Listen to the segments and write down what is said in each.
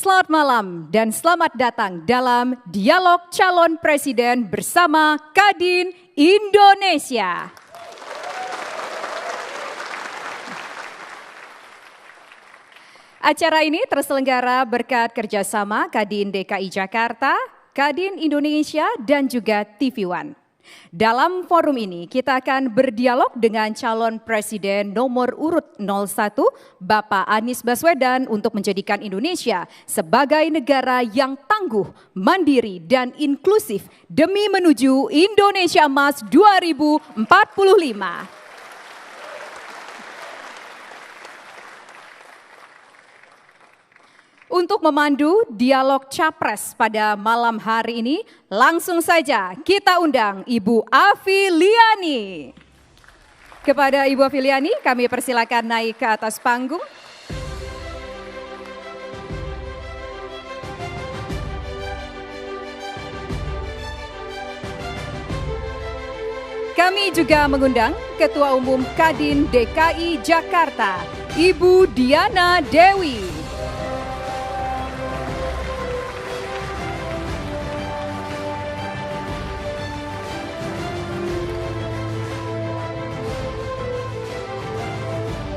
Selamat malam dan selamat datang dalam Dialog Calon Presiden bersama Kadin Indonesia. Acara ini terselenggara berkat kerjasama Kadin DKI Jakarta, Kadin Indonesia, dan juga TV One. Dalam forum ini kita akan berdialog dengan calon presiden nomor urut 01 Bapak Anies Baswedan untuk menjadikan Indonesia sebagai negara yang tangguh, mandiri dan inklusif demi menuju Indonesia Emas 2045. Untuk memandu dialog Capres pada malam hari ini, langsung saja kita undang Ibu Afiliani. Kepada Ibu Afiliani, kami persilakan naik ke atas panggung. Kami juga mengundang Ketua Umum Kadin DKI Jakarta, Ibu Diana Dewi.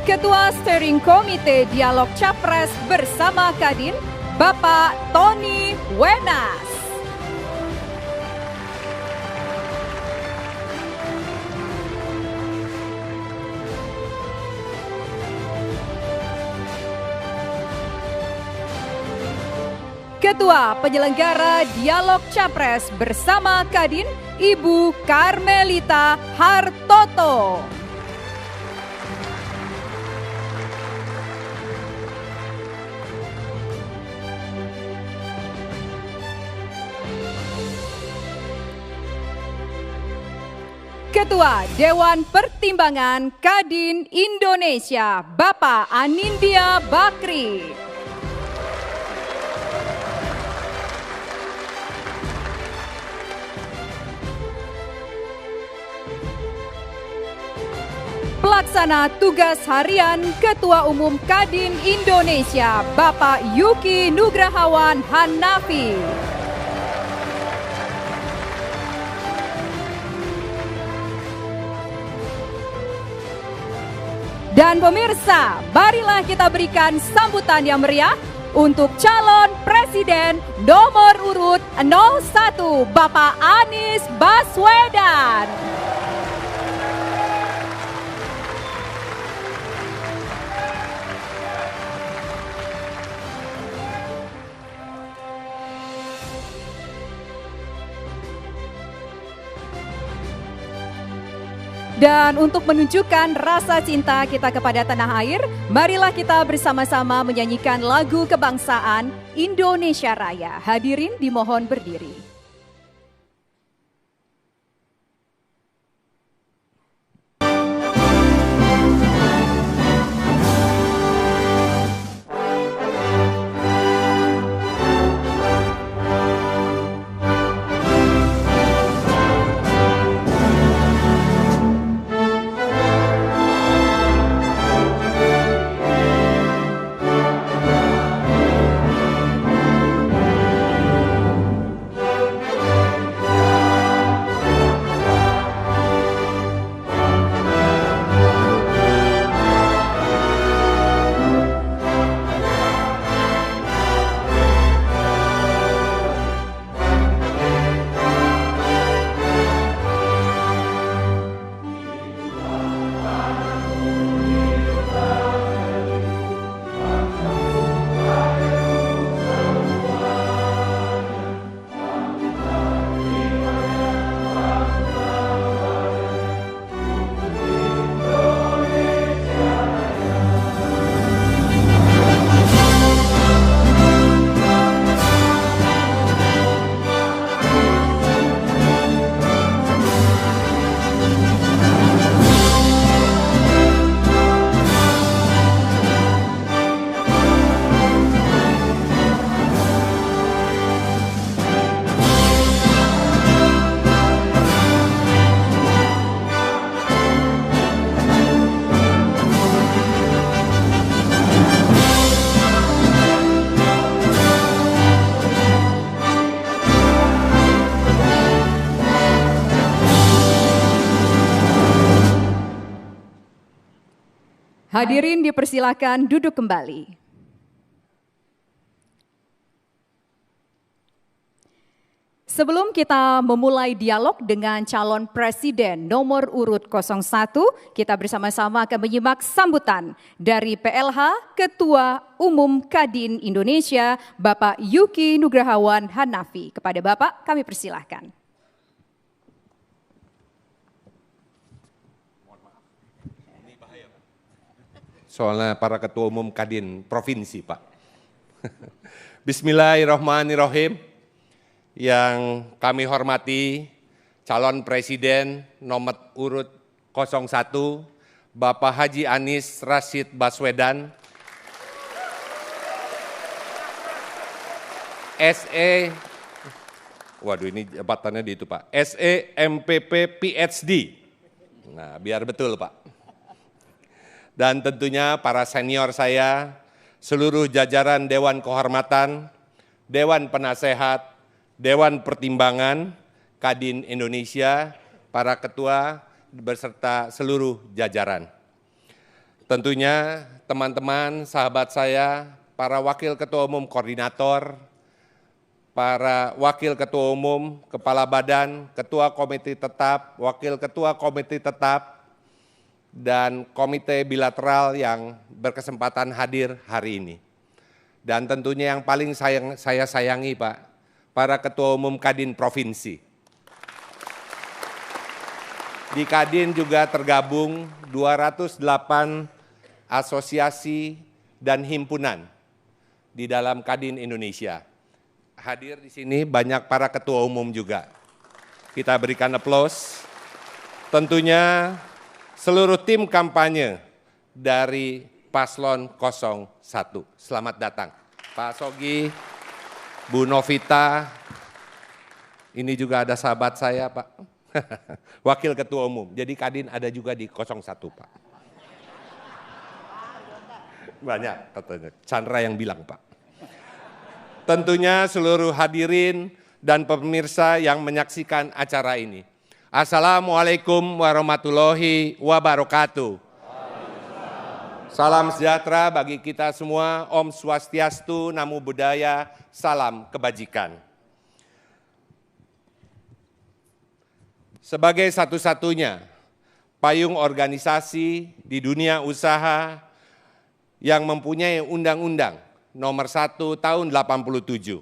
Ketua Steering Komite Dialog Capres bersama Kadin, Bapak Tony Wenas. Ketua Penyelenggara Dialog Capres bersama Kadin, Ibu Carmelita Hartoto. Ketua Dewan Pertimbangan Kadin Indonesia, Bapak Anindya Bakri. Pelaksana Tugas Harian Ketua Umum Kadin Indonesia, Bapak Yuki Nugrahawan Hanafi. Dan pemirsa, marilah kita berikan sambutan yang meriah untuk calon presiden nomor urut 01 Bapak Anies Baswedan. Dan untuk menunjukkan rasa cinta kita kepada tanah air, marilah kita bersama-sama menyanyikan lagu kebangsaan Indonesia Raya. Hadirin dimohon berdiri. Hadirin dipersilakan duduk kembali. Sebelum kita memulai dialog dengan calon presiden nomor urut 01, kita bersama-sama akan menyimak sambutan dari PLH Ketua Umum Kadin Indonesia, Bapak Yuki Nugrahawan Hanafi. Kepada Bapak kami persilahkan. Soalnya para ketua umum Kadin Provinsi, Pak. Bismillahirrahmanirrahim. Yang kami hormati calon presiden nomor urut 01, Bapak Haji Anies Rashid Baswedan, SE, waduh ini jabatannya di itu Pak, SE MPP PhD, nah biar betul Pak. Dan tentunya para senior saya, seluruh jajaran Dewan Kehormatan, Dewan Penasehat, Dewan Pertimbangan, Kadin Indonesia, para ketua beserta seluruh jajaran. Tentunya teman-teman, sahabat saya, para wakil ketua umum koordinator, para wakil ketua umum, kepala badan, ketua komite tetap, wakil ketua komite tetap, dan komite bilateral yang berkesempatan hadir hari ini. Dan tentunya yang paling saya sayangi Pak, para ketua umum Kadin Provinsi. Di Kadin juga tergabung 208 asosiasi dan himpunan di dalam Kadin Indonesia. Hadir di sini banyak para ketua umum juga. Kita berikan aplaus. Tentunya seluruh tim kampanye dari Paslon 01. Selamat datang. Pak Sogi, Bu Novita, ini juga ada sahabat saya Pak, wakil ketua umum, jadi Kadin ada juga di 01 Pak. Banyak katanya, Chandra yang bilang Pak. Tentunya seluruh hadirin dan pemirsa yang menyaksikan acara ini. Assalamualaikum warahmatullahi wabarakatuh. Salam sejahtera bagi kita semua, Om Swastiastu, Namo Buddhaya, salam kebajikan. Sebagai satu-satunya payung organisasi di dunia usaha yang mempunyai Undang-Undang nomor 1 tahun 87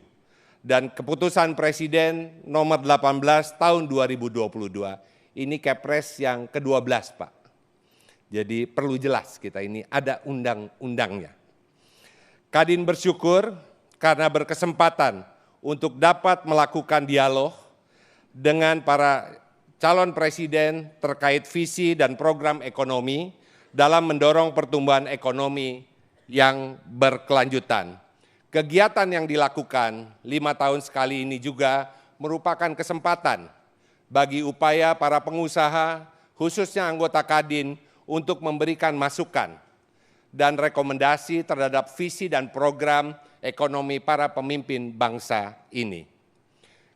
dan keputusan Presiden nomor 18 tahun 2022, ini Kepres yang ke-12 Pak. Jadi perlu jelas kita ini ada undang-undangnya. Kadin bersyukur karena berkesempatan untuk dapat melakukan dialog dengan para calon presiden terkait visi dan program ekonomi dalam mendorong pertumbuhan ekonomi yang berkelanjutan. Kegiatan yang dilakukan 5 tahun sekali ini juga merupakan kesempatan bagi upaya para pengusaha, khususnya anggota Kadin, untuk memberikan masukan dan rekomendasi terhadap visi dan program ekonomi para pemimpin bangsa ini.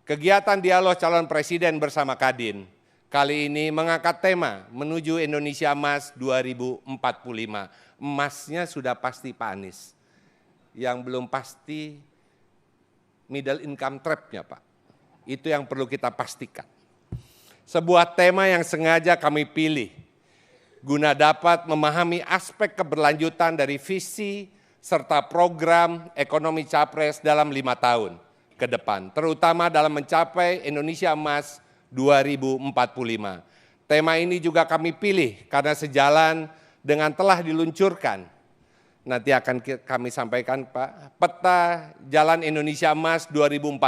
Kegiatan dialog calon presiden bersama Kadin kali ini mengangkat tema menuju Indonesia Emas 2045. Emasnya sudah pasti Pak Anies. Yang belum pasti middle income trap-nya Pak. Itu yang perlu kita pastikan. Sebuah tema yang sengaja kami pilih guna dapat memahami aspek keberlanjutan dari visi serta program ekonomi Capres dalam 5 tahun ke depan, terutama dalam mencapai Indonesia Emas 2045. Tema ini juga kami pilih karena sejalan dengan telah diluncurkan, nanti akan kami sampaikan Pak, peta Jalan Indonesia Emas 2045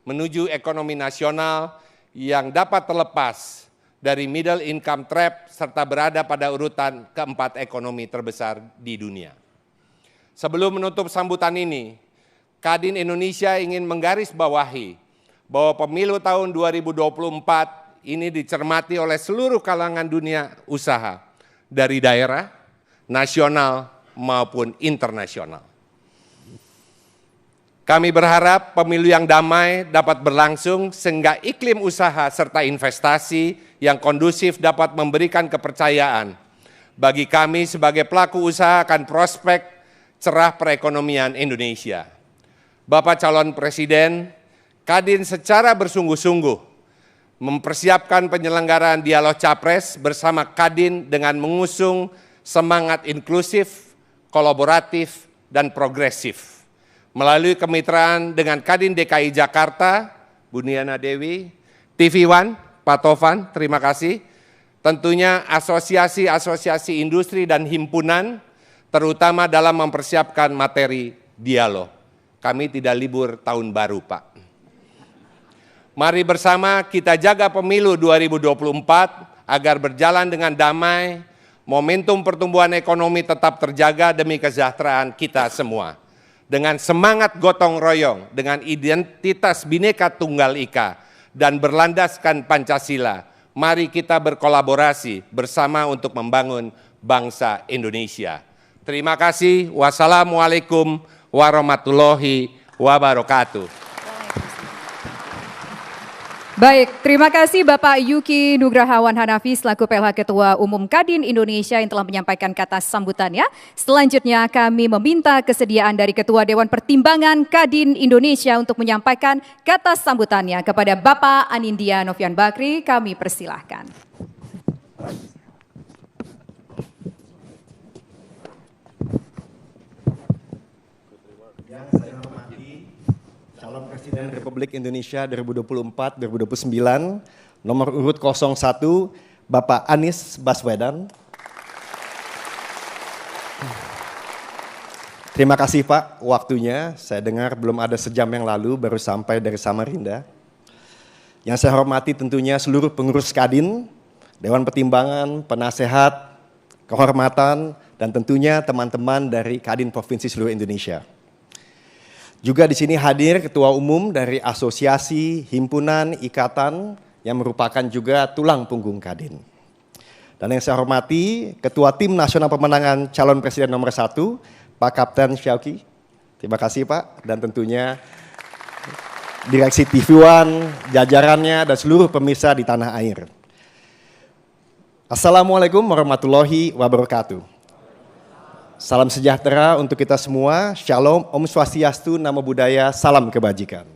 menuju ekonomi nasional yang dapat terlepas dari middle income trap serta berada pada urutan keempat ekonomi terbesar di dunia. Sebelum menutup sambutan ini, Kadin Indonesia ingin menggarisbawahi bahwa pemilu tahun 2024 ini dicermati oleh seluruh kalangan dunia usaha dari daerah, nasional maupun internasional. Kami berharap pemilu yang damai dapat berlangsung sehingga iklim usaha serta investasi yang kondusif dapat memberikan kepercayaan bagi kami sebagai pelaku usaha akan prospek cerah perekonomian Indonesia. Bapak calon Presiden, Kadin secara bersungguh-sungguh mempersiapkan penyelenggaraan dialog Capres bersama Kadin dengan mengusung semangat inklusif, kolaboratif, dan progresif. Melalui kemitraan dengan Kadin DKI Jakarta, Bu Niana Dewi, TV One, Pak Tovan, terima kasih. Tentunya asosiasi-asosiasi industri dan himpunan, terutama dalam mempersiapkan materi dialog. Kami tidak libur tahun baru, Pak. Mari bersama kita jaga pemilu 2024 agar berjalan dengan damai, momentum pertumbuhan ekonomi tetap terjaga demi kesejahteraan kita semua. Dengan semangat gotong royong, dengan identitas Bhinneka Tunggal Ika, dan berlandaskan Pancasila, mari kita berkolaborasi bersama untuk membangun bangsa Indonesia. Terima kasih. Wassalamualaikum warahmatullahi wabarakatuh. Baik, terima kasih Bapak Yuki Nugrahawan Hanafi selaku PLH Ketua Umum Kadin Indonesia yang telah menyampaikan kata sambutannya. Selanjutnya kami meminta kesediaan dari Ketua Dewan Pertimbangan Kadin Indonesia untuk menyampaikan kata sambutannya kepada Bapak Anindya Novian Bakri. Kami persilahkan. Yang saya hormati calon Presiden Republik Indonesia 2024-2029 nomor urut 01 Bapak Anies Baswedan. Terima kasih Pak waktunya, saya dengar belum ada sejam yang lalu baru sampai dari Samarinda. Yang saya hormati tentunya seluruh pengurus Kadin, Dewan Pertimbangan, penasehat, kehormatan, dan tentunya teman-teman dari Kadin Provinsi seluruh Indonesia. Juga di sini hadir Ketua Umum dari asosiasi, himpunan, ikatan yang merupakan juga tulang punggung Kadin. Dan yang saya hormati Ketua Tim Nasional Pemenangan Calon Presiden nomor 1, Pak Kapten Syauki. Terima kasih Pak, dan tentunya Direksi TV One, jajarannya, dan seluruh pemirsa di tanah air. Assalamualaikum warahmatullahi wabarakatuh. Salam sejahtera untuk kita semua, Shalom, Om Swastiastu, Namo Buddhaya, salam kebajikan.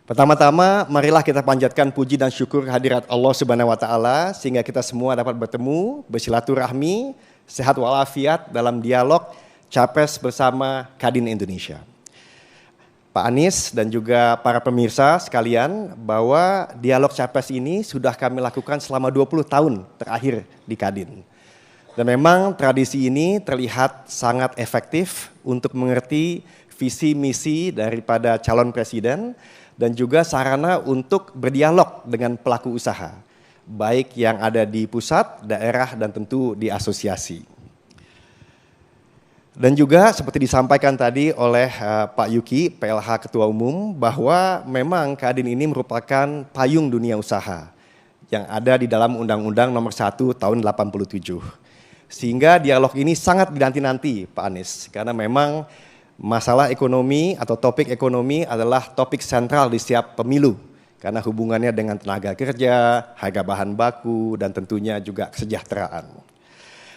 Pertama-tama, marilah kita panjatkan puji dan syukur hadirat Allah Subhanahu wa Ta'ala, sehingga kita semua dapat bertemu, bersilaturahmi, sehat walafiat dalam dialog Capres bersama Kadin Indonesia. Pak Anies dan juga para pemirsa sekalian, bahwa dialog Capres ini sudah kami lakukan selama 20 tahun terakhir di Kadin. Dan memang tradisi ini terlihat sangat efektif untuk mengerti visi misi daripada calon presiden dan juga sarana untuk berdialog dengan pelaku usaha, baik yang ada di pusat, daerah, dan tentu di asosiasi. Dan juga seperti disampaikan tadi oleh Pak Yuki, PLH Ketua Umum, bahwa memang Kadin ini merupakan payung dunia usaha yang ada di dalam Undang-Undang Nomor 1 Tahun 87. Sehingga dialog ini sangat dinanti-nanti Pak Anies, karena memang masalah ekonomi atau topik ekonomi adalah topik sentral di setiap pemilu, karena hubungannya dengan tenaga kerja, harga bahan baku, dan tentunya juga kesejahteraan.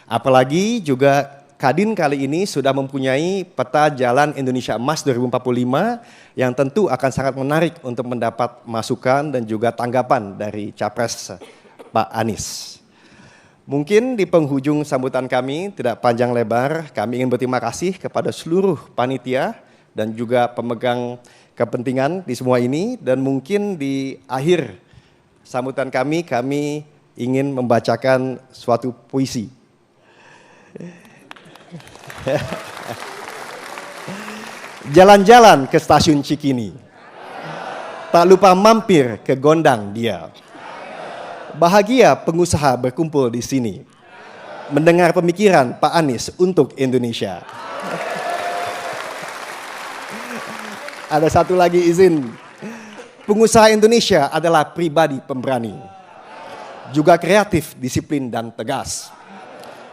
Apalagi juga Kadin kali ini sudah mempunyai peta jalan Indonesia Emas 2045 yang tentu akan sangat menarik untuk mendapat masukan dan juga tanggapan dari Capres Pak Anies. Mungkin di penghujung sambutan kami tidak panjang lebar, kami ingin berterima kasih kepada seluruh panitia dan juga pemegang kepentingan di semua ini, dan mungkin di akhir sambutan kami ingin membacakan suatu puisi. Jalan-jalan ke stasiun Cikini, tak lupa mampir ke Gondang Dia. Bahagia pengusaha berkumpul di sini, mendengar pemikiran Pak Anies untuk Indonesia. Ada satu lagi izin, pengusaha Indonesia adalah pribadi pemberani, juga kreatif, disiplin, dan tegas.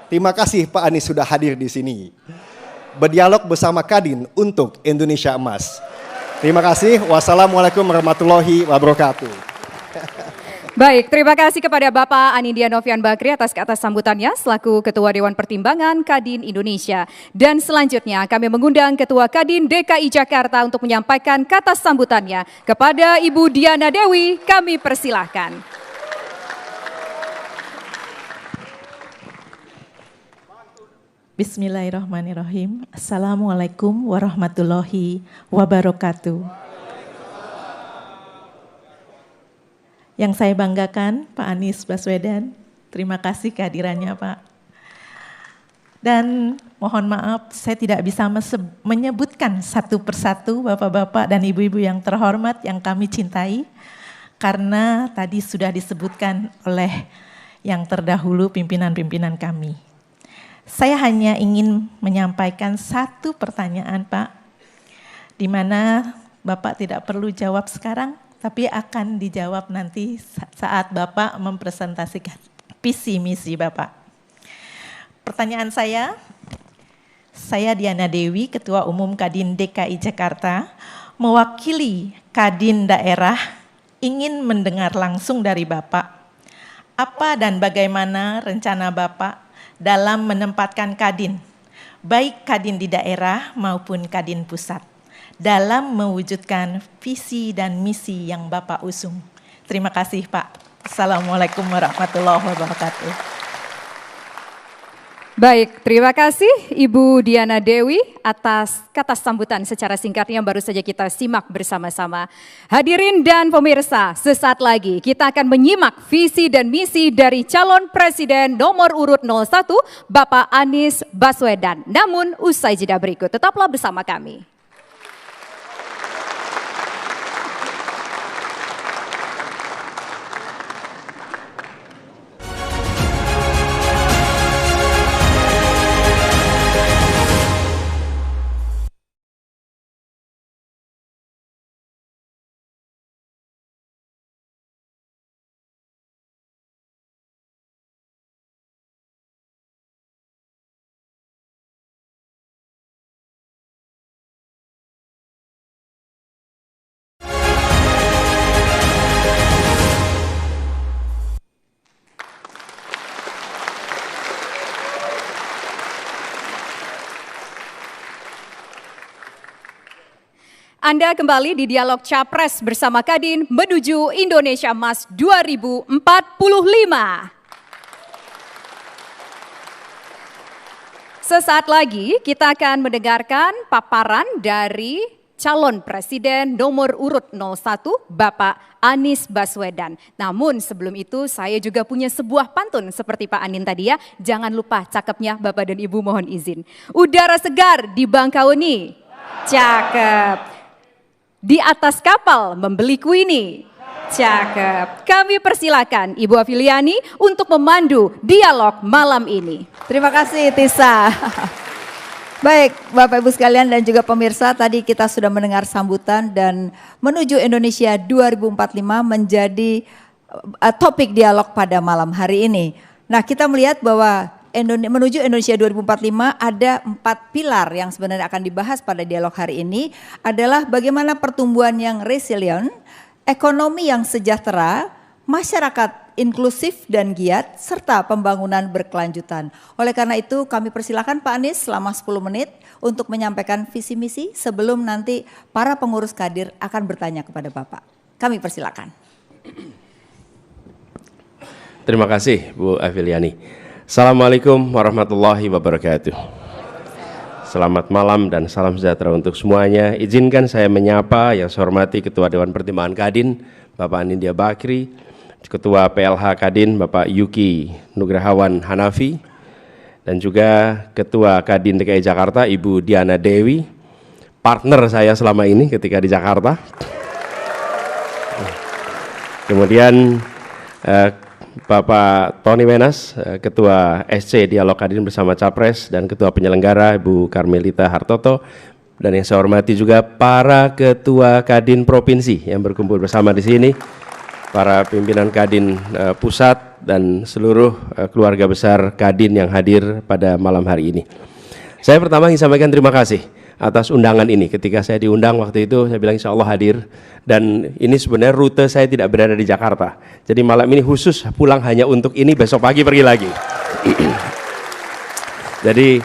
Terima kasih Pak Anies sudah hadir di sini, berdialog bersama Kadin untuk Indonesia Emas. Terima kasih. Wassalamualaikum warahmatullahi wabarakatuh. Baik, terima kasih kepada Bapak Anindya Novian Bakri atas sambutannya selaku Ketua Dewan Pertimbangan Kadin Indonesia. Dan selanjutnya kami mengundang Ketua Kadin DKI Jakarta untuk menyampaikan kata sambutannya kepada Ibu Diana Dewi. Kami persilahkan. Bismillahirrahmanirrahim. Assalamualaikum warahmatullahi wabarakatuh. Yang saya banggakan Pak Anies Baswedan, terima kasih kehadirannya Pak. Dan mohon maaf saya tidak bisa menyebutkan satu persatu Bapak-Bapak dan Ibu-Ibu yang terhormat yang kami cintai. Karena tadi sudah disebutkan oleh yang terdahulu pimpinan-pimpinan kami. Saya hanya ingin menyampaikan satu pertanyaan Pak, di mana Bapak tidak perlu jawab sekarang, tapi akan dijawab nanti saat Bapak mempresentasikan visi misi Bapak. Pertanyaan saya Diana Dewi, Ketua Umum Kadin DKI Jakarta, mewakili Kadin daerah, ingin mendengar langsung dari Bapak, apa dan bagaimana rencana Bapak dalam menempatkan Kadin, baik Kadin di daerah maupun Kadin pusat, dalam mewujudkan visi dan misi yang Bapak usung. Terima kasih Pak. Assalamualaikum warahmatullahi wabarakatuh. Baik, terima kasih Ibu Diana Dewi atas kata sambutan secara singkat yang baru saja kita simak bersama-sama. Hadirin dan pemirsa, sesaat lagi kita akan menyimak visi dan misi dari calon presiden nomor urut 01 Bapak Anies Baswedan. Namun usai jeda berikut, tetaplah bersama kami. Anda kembali di Dialog Capres bersama Kadin menuju Indonesia Emas 2045. Sesaat lagi kita akan mendengarkan paparan dari calon presiden nomor urut 01 Bapak Anies Baswedan. Namun sebelum itu saya juga punya sebuah pantun seperti Pak Anin tadi ya. Jangan lupa cakepnya Bapak dan Ibu, mohon izin. Udara segar di Bangkauni. Cakep. Di atas kapal membeli kuini. Cakep. Kami persilakan Ibu Afiliani untuk memandu dialog malam ini. Terima kasih Tisa. Baik Bapak Ibu sekalian dan juga pemirsa, tadi kita sudah mendengar sambutan dan menuju Indonesia 2045 menjadi topik dialog pada malam hari ini. Nah, kita melihat bahwa menuju Indonesia 2045 ada 4 pilar yang sebenarnya akan dibahas pada dialog hari ini, adalah bagaimana pertumbuhan yang resilient, ekonomi yang sejahtera, masyarakat inklusif dan giat, serta pembangunan berkelanjutan. Oleh karena itu kami persilakan Pak Anies selama 10 menit untuk menyampaikan visi misi sebelum nanti para pengurus Kadir akan bertanya kepada Bapak. Kami persilakan. Terima kasih Bu Afiliani. Assalamualaikum warahmatullahi wabarakatuh. Selamat malam dan salam sejahtera untuk semuanya. Izinkan saya menyapa yang saya hormati Ketua Dewan Pertimbangan Kadin, Bapak Anindya Bakri, Ketua PLH Kadin, Bapak Yuki Nugrahawan Hanafi, dan juga Ketua Kadin DKI Jakarta, Ibu Diana Dewi, partner saya selama ini ketika di Jakarta. Kemudian Bapak Tony Wenas, Ketua SC Dialog Kadin bersama Capres, dan Ketua Penyelenggara Ibu Karmelita Hartoto, dan yang saya hormati juga para Ketua Kadin Provinsi yang berkumpul bersama di sini, para pimpinan Kadin Pusat dan seluruh keluarga besar Kadin yang hadir pada malam hari ini. Saya pertama ingin sampaikan terima kasih atas undangan ini. Ketika saya diundang waktu itu, saya bilang insya Allah hadir. Dan ini sebenarnya rute saya tidak berada di Jakarta. Jadi malam ini khusus pulang hanya untuk ini, besok pagi pergi lagi. Jadi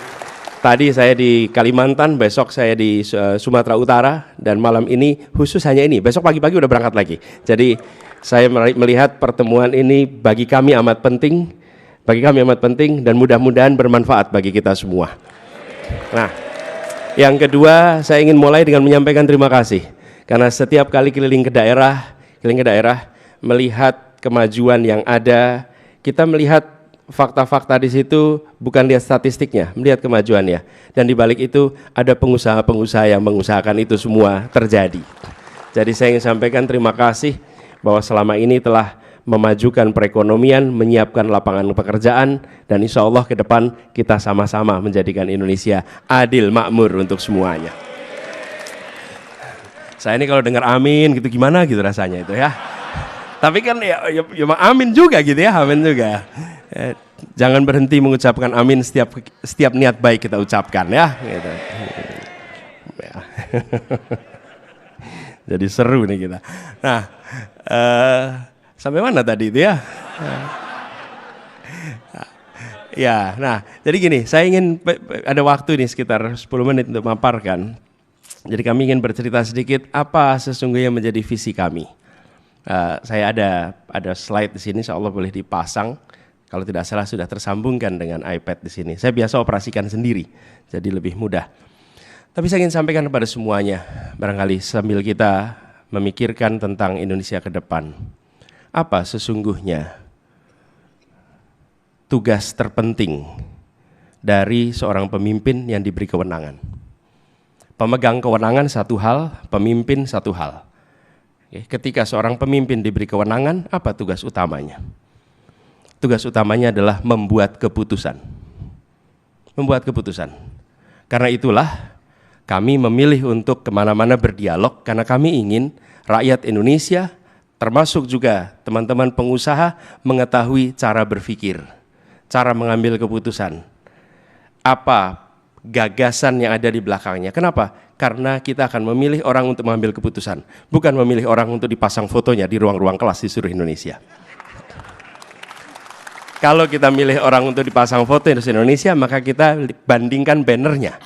tadi saya di Kalimantan, besok saya di Sumatera Utara, dan malam ini khusus hanya ini. Besok pagi-pagi udah berangkat lagi. Jadi saya melihat pertemuan ini bagi kami amat penting, dan mudah-mudahan bermanfaat bagi kita semua. Nah, yang kedua, saya ingin mulai dengan menyampaikan terima kasih. Karena setiap kali keliling ke daerah, melihat kemajuan yang ada, kita melihat fakta-fakta di situ, bukan lihat statistiknya, melihat kemajuannya. Dan di balik itu ada pengusaha-pengusaha yang mengusahakan itu semua terjadi. Jadi saya ingin sampaikan terima kasih bahwa selama ini telah memajukan perekonomian, menyiapkan lapangan pekerjaan, dan insya Allah ke depan kita sama-sama menjadikan Indonesia adil makmur untuk semuanya. Saya ini kalau dengar amin gitu gimana gitu rasanya itu ya. Tapi kan ya amin juga gitu ya, amin juga. Jangan berhenti mengucapkan amin setiap niat baik kita ucapkan ya. Gitu. Jadi seru nih kita. Nah, sampai mana tadi itu ya? Ya, nah jadi gini, saya ingin ada waktu nih sekitar 10 menit untuk memaparkan. Jadi kami ingin bercerita sedikit apa sesungguhnya menjadi visi kami. Saya ada slide di sini, insya Allah boleh dipasang. Kalau tidak salah sudah tersambungkan dengan iPad di sini. Saya biasa operasikan sendiri, jadi lebih mudah. Tapi saya ingin sampaikan kepada semuanya, barangkali sambil kita memikirkan tentang Indonesia ke depan. Apa sesungguhnya tugas terpenting dari seorang pemimpin yang diberi kewenangan? Pemegang kewenangan satu hal, pemimpin satu hal. Ketika seorang pemimpin diberi kewenangan, apa tugas utamanya? Tugas utamanya adalah membuat keputusan. Membuat keputusan. Karena itulah kami memilih untuk kemana-mana berdialog, karena kami ingin rakyat Indonesia, termasuk juga teman-teman pengusaha, mengetahui cara berpikir, cara mengambil keputusan. Apa gagasan yang ada di belakangnya. Kenapa? Karena kita akan memilih orang untuk mengambil keputusan, bukan memilih orang untuk dipasang fotonya di ruang-ruang kelas di seluruh Indonesia. Kalau kita milih orang untuk dipasang foto di Indonesia, maka kita bandingkan bannernya.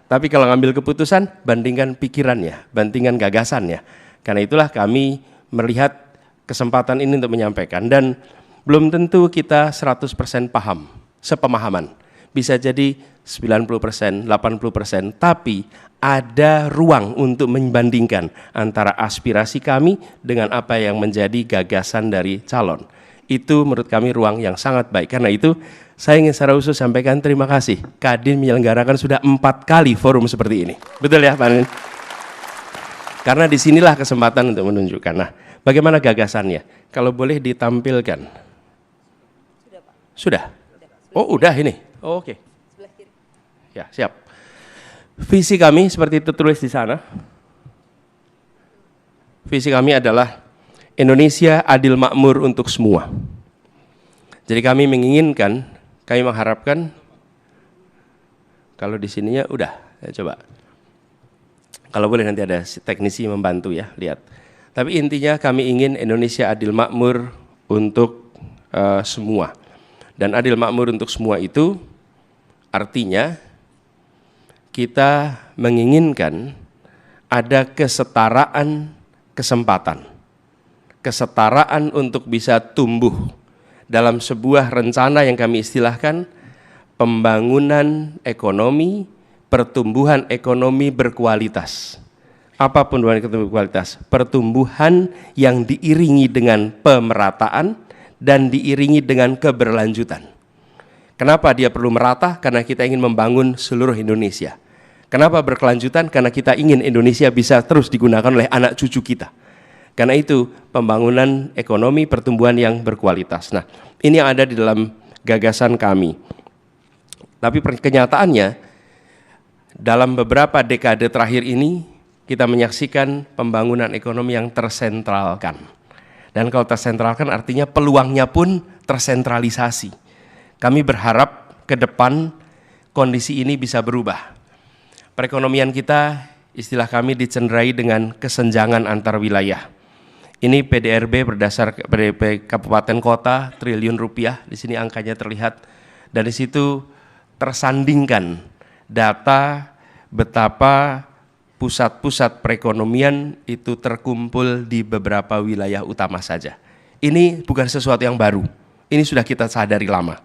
Tapi kalau ngambil keputusan, bandingkan pikirannya, bandingkan gagasannya. Karena itulah kami melihat kesempatan ini untuk menyampaikan. Dan belum tentu kita 100% paham, sepemahaman. Bisa jadi 90%, 80%, tapi ada ruang untuk membandingkan antara aspirasi kami dengan apa yang menjadi gagasan dari calon. Itu menurut kami ruang yang sangat baik. Karena itu saya ingin secara khusus sampaikan terima kasih. Kadin menyelenggarakan sudah 4 kali forum seperti ini. Betul ya Pak Nin? Karena disinilah kesempatan untuk menunjukkan. Nah, bagaimana gagasannya? Kalau boleh ditampilkan. Sudah Pak. Sudah? Oh udah ini? Oh, oke. Ya siap. Visi kami seperti itu tulis di sana. Visi kami adalah Indonesia adil makmur untuk semua. Jadi kami menginginkan, kami mengharapkan, kalau di sininya udah, ya coba. Kalau boleh nanti ada teknisi membantu ya, lihat. Tapi intinya kami ingin Indonesia adil makmur untuk semua. Dan adil makmur untuk semua itu artinya kita menginginkan ada kesetaraan kesempatan. Kesetaraan untuk bisa tumbuh dalam sebuah rencana yang kami istilahkan pembangunan ekonomi, pertumbuhan ekonomi berkualitas. Apa pertumbuhan ekonomi berkualitas? Pertumbuhan yang diiringi dengan pemerataan dan diiringi dengan keberlanjutan. Kenapa dia perlu merata? Karena kita ingin membangun seluruh Indonesia. Kenapa berkelanjutan? Karena kita ingin Indonesia bisa terus digunakan oleh anak cucu kita. Karena itu pembangunan ekonomi, pertumbuhan yang berkualitas. Nah, ini yang ada di dalam gagasan kami. Tapi kenyataannya, dalam beberapa dekade terakhir ini, kita menyaksikan pembangunan ekonomi yang tersentralkan. Dan kalau tersentralkan artinya peluangnya pun tersentralisasi. Kami berharap ke depan kondisi ini bisa berubah. perekonomian kita, istilah kami dicenderai dengan kesenjangan antar wilayah. Ini PDRB berdasar PDB kabupaten kota triliun rupiah, di sini angkanya terlihat, dan di situ tersandingkan data betapa pusat-pusat perekonomian itu terkumpul di beberapa wilayah utama saja. Ini bukan sesuatu yang baru, ini sudah kita sadari lama.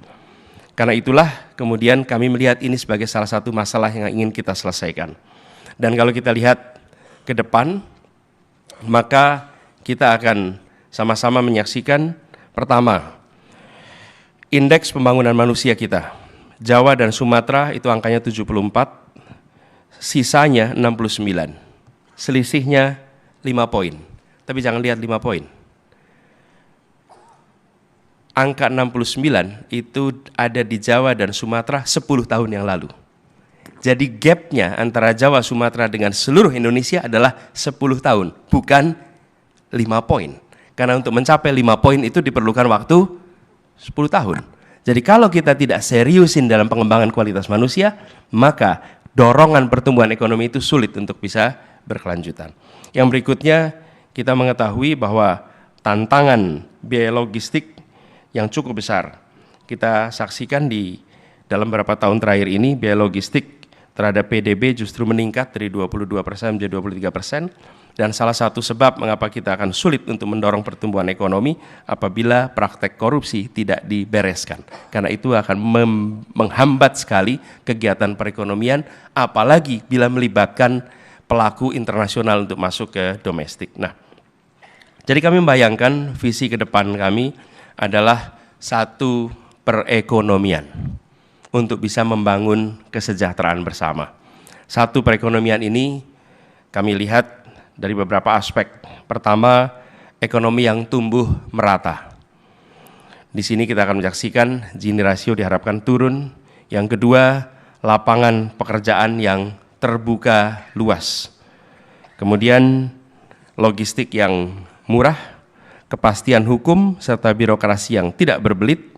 Karena itulah kemudian kami melihat ini sebagai salah satu masalah yang ingin kita selesaikan. Dan kalau kita lihat ke depan, maka kita akan sama-sama menyaksikan pertama, indeks pembangunan manusia kita. Jawa dan Sumatera itu angkanya 74, sisanya 69, selisihnya 5 poin. Tapi jangan lihat 5 poin. Angka 69 itu ada di Jawa dan Sumatera 10 tahun yang lalu. Jadi gapnya antara Jawa, Sumatera dengan seluruh Indonesia adalah 10 tahun, bukan 5 poin. Karena untuk mencapai 5 poin itu diperlukan waktu 10 tahun. Jadi kalau kita tidak seriusin dalam pengembangan kualitas manusia, maka dorongan pertumbuhan ekonomi itu sulit untuk bisa berkelanjutan. Yang berikutnya, kita mengetahui bahwa tantangan biaya logistik yang cukup besar. Kita saksikan di dalam beberapa tahun terakhir ini, biaya logistik terhadap PDB justru meningkat dari 22% menjadi 23%. Dan salah satu sebab mengapa kita akan sulit untuk mendorong pertumbuhan ekonomi apabila praktek korupsi tidak dibereskan. Karena itu akan menghambat sekali kegiatan perekonomian, apalagi bila melibatkan pelaku internasional untuk masuk ke domestik. Nah, jadi kami membayangkan visi ke depan kami adalah satu perekonomian untuk bisa membangun kesejahteraan bersama. Satu perekonomian ini kami lihat dari beberapa aspek. Pertama, ekonomi yang tumbuh merata. Di sini kita akan menyaksikan Gini rasio diharapkan turun. Yang kedua, lapangan pekerjaan yang terbuka luas. Kemudian logistik yang murah, kepastian hukum serta birokrasi yang tidak berbelit,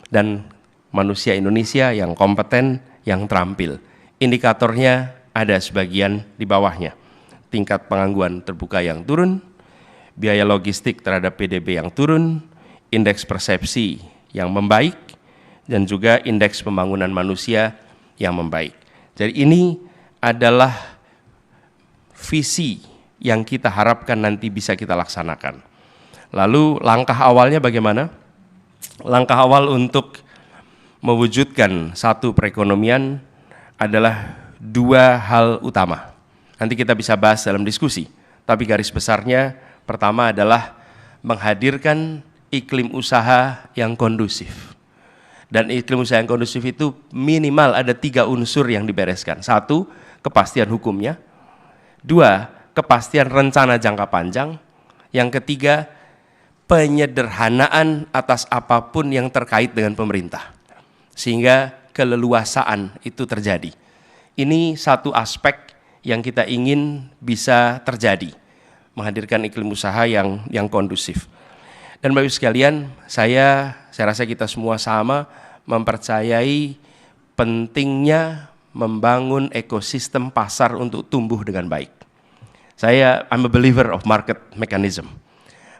dan manusia Indonesia yang kompeten, yang terampil. Indikatornya ada sebagian di bawahnya. Tingkat pengangguran terbuka yang turun, biaya logistik terhadap PDB yang turun, indeks persepsi yang membaik, dan juga indeks pembangunan manusia yang membaik. Jadi ini adalah visi yang kita harapkan nanti bisa kita laksanakan. Lalu langkah awalnya bagaimana? Langkah awal untuk mewujudkan satu perekonomian adalah 2 hal utama. Nanti kita bisa bahas dalam diskusi, tapi garis besarnya pertama adalah menghadirkan iklim usaha yang kondusif. Dan iklim usaha yang kondusif itu minimal ada 3 unsur yang dibereskan. 1, kepastian hukumnya. 2, kepastian rencana jangka panjang. Yang ketiga, penyederhanaan atas apapun yang terkait dengan pemerintah. Sehingga keleluasaan itu terjadi. Ini satu aspek yang kita ingin bisa terjadi, menghadirkan iklim usaha yang kondusif. Dan Bapak Ibu sekalian, saya rasa kita semua sama mempercayai pentingnya membangun ekosistem pasar untuk tumbuh dengan baik. I'm a believer of market mechanism.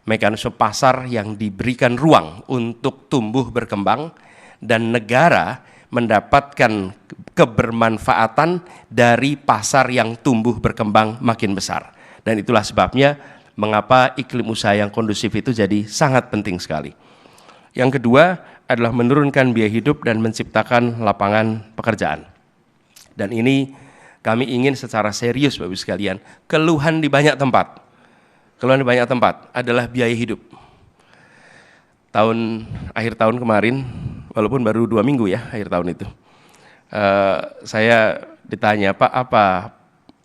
Mekanisme pasar yang diberikan ruang untuk tumbuh berkembang dan negara mendapatkan kebermanfaatan dari pasar yang tumbuh berkembang makin besar. Dan itulah sebabnya mengapa iklim usaha yang kondusif itu jadi sangat penting sekali. Yang kedua adalah menurunkan biaya hidup dan menciptakan lapangan pekerjaan. Dan ini kami ingin secara serius Bapak Ibu sekalian, keluhan di banyak tempat adalah biaya hidup. Akhir tahun kemarin, walaupun baru 2 minggu ya akhir tahun itu, saya ditanya, Pak, apa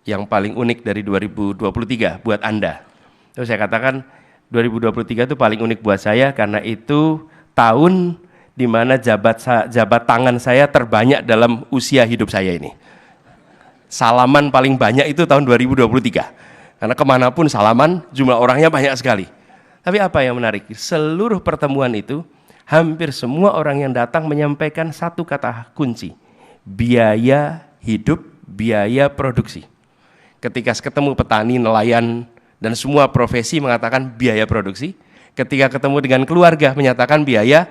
yang paling unik dari 2023 buat Anda? Terus saya katakan 2023 itu paling unik buat saya karena itu tahun di mana jabat tangan saya terbanyak dalam usia hidup saya ini. Salaman paling banyak itu tahun 2023. Karena kemanapun salaman, jumlah orangnya banyak sekali. Tapi apa yang menarik? Seluruh pertemuan itu, hampir semua orang yang datang menyampaikan satu kata kunci. Biaya hidup biaya produksi. Ketika ketemu petani, nelayan, dan semua profesi mengatakan biaya produksi. Ketika ketemu dengan keluarga menyatakan biaya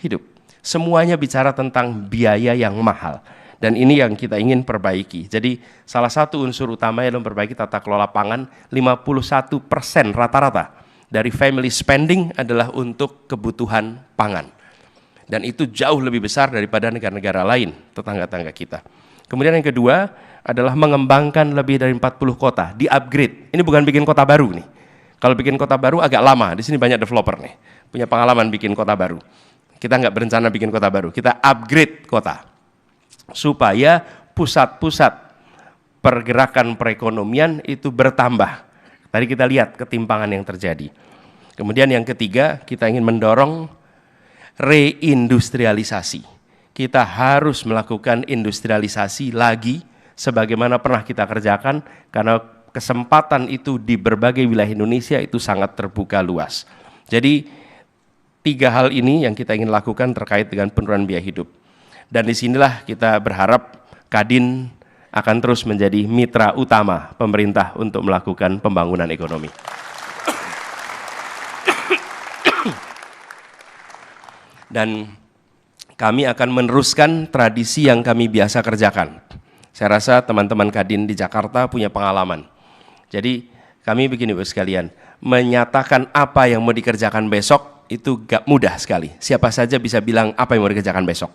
hidup. Semuanya bicara tentang biaya yang mahal. Dan ini yang kita ingin perbaiki. Jadi salah satu unsur utama yang memperbaiki tata kelola pangan, 51% rata-rata dari family spending adalah untuk kebutuhan pangan. Dan itu jauh lebih besar daripada negara-negara lain, tetangga-tetangga kita. Kemudian yang kedua adalah mengembangkan lebih dari 40 kota, di-upgrade. Ini bukan bikin kota baru nih. Kalau bikin kota baru agak lama, di sini banyak developer nih, punya pengalaman bikin kota baru. Kita nggak berencana bikin kota baru, kita upgrade kota. Supaya pusat-pusat pergerakan perekonomian itu bertambah. Tadi kita lihat ketimpangan yang terjadi. Kemudian yang ketiga, kita ingin mendorong reindustrialisasi. Kita harus melakukan industrialisasi lagi sebagaimana pernah kita kerjakan, karena kesempatan itu di berbagai wilayah Indonesia itu sangat terbuka luas. Jadi 3 hal ini yang kita ingin lakukan terkait dengan penurunan biaya hidup. Dan disinilah kita berharap Kadin akan terus menjadi mitra utama pemerintah untuk melakukan pembangunan ekonomi. Dan kami akan meneruskan tradisi yang kami biasa kerjakan. Saya rasa teman-teman Kadin di Jakarta punya pengalaman. Jadi kami begini Bapak sekalian, menyatakan apa yang mau dikerjakan besok itu gak mudah sekali. Siapa saja bisa bilang apa yang mau dikerjakan besok.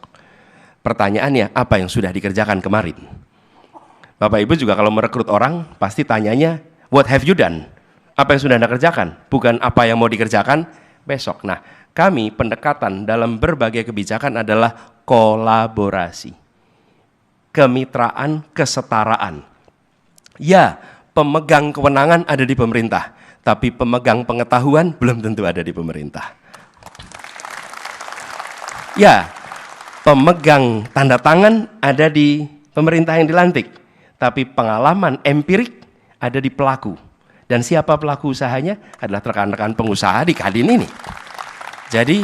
Pertanyaannya, apa yang sudah dikerjakan kemarin? Bapak Ibu juga kalau merekrut orang, pasti tanyanya, what have you done? Apa yang sudah Anda kerjakan? Bukan apa yang mau dikerjakan besok. Nah, kami pendekatan dalam berbagai kebijakan adalah kolaborasi, kemitraan, kesetaraan. Ya, pemegang kewenangan ada di pemerintah, tapi pemegang pengetahuan belum tentu ada di pemerintah. Ya, pemegang tanda tangan ada di pemerintah yang dilantik, tapi pengalaman empirik ada di pelaku. Dan siapa pelaku usahanya adalah rekan-rekan pengusaha di Kadin ini. Jadi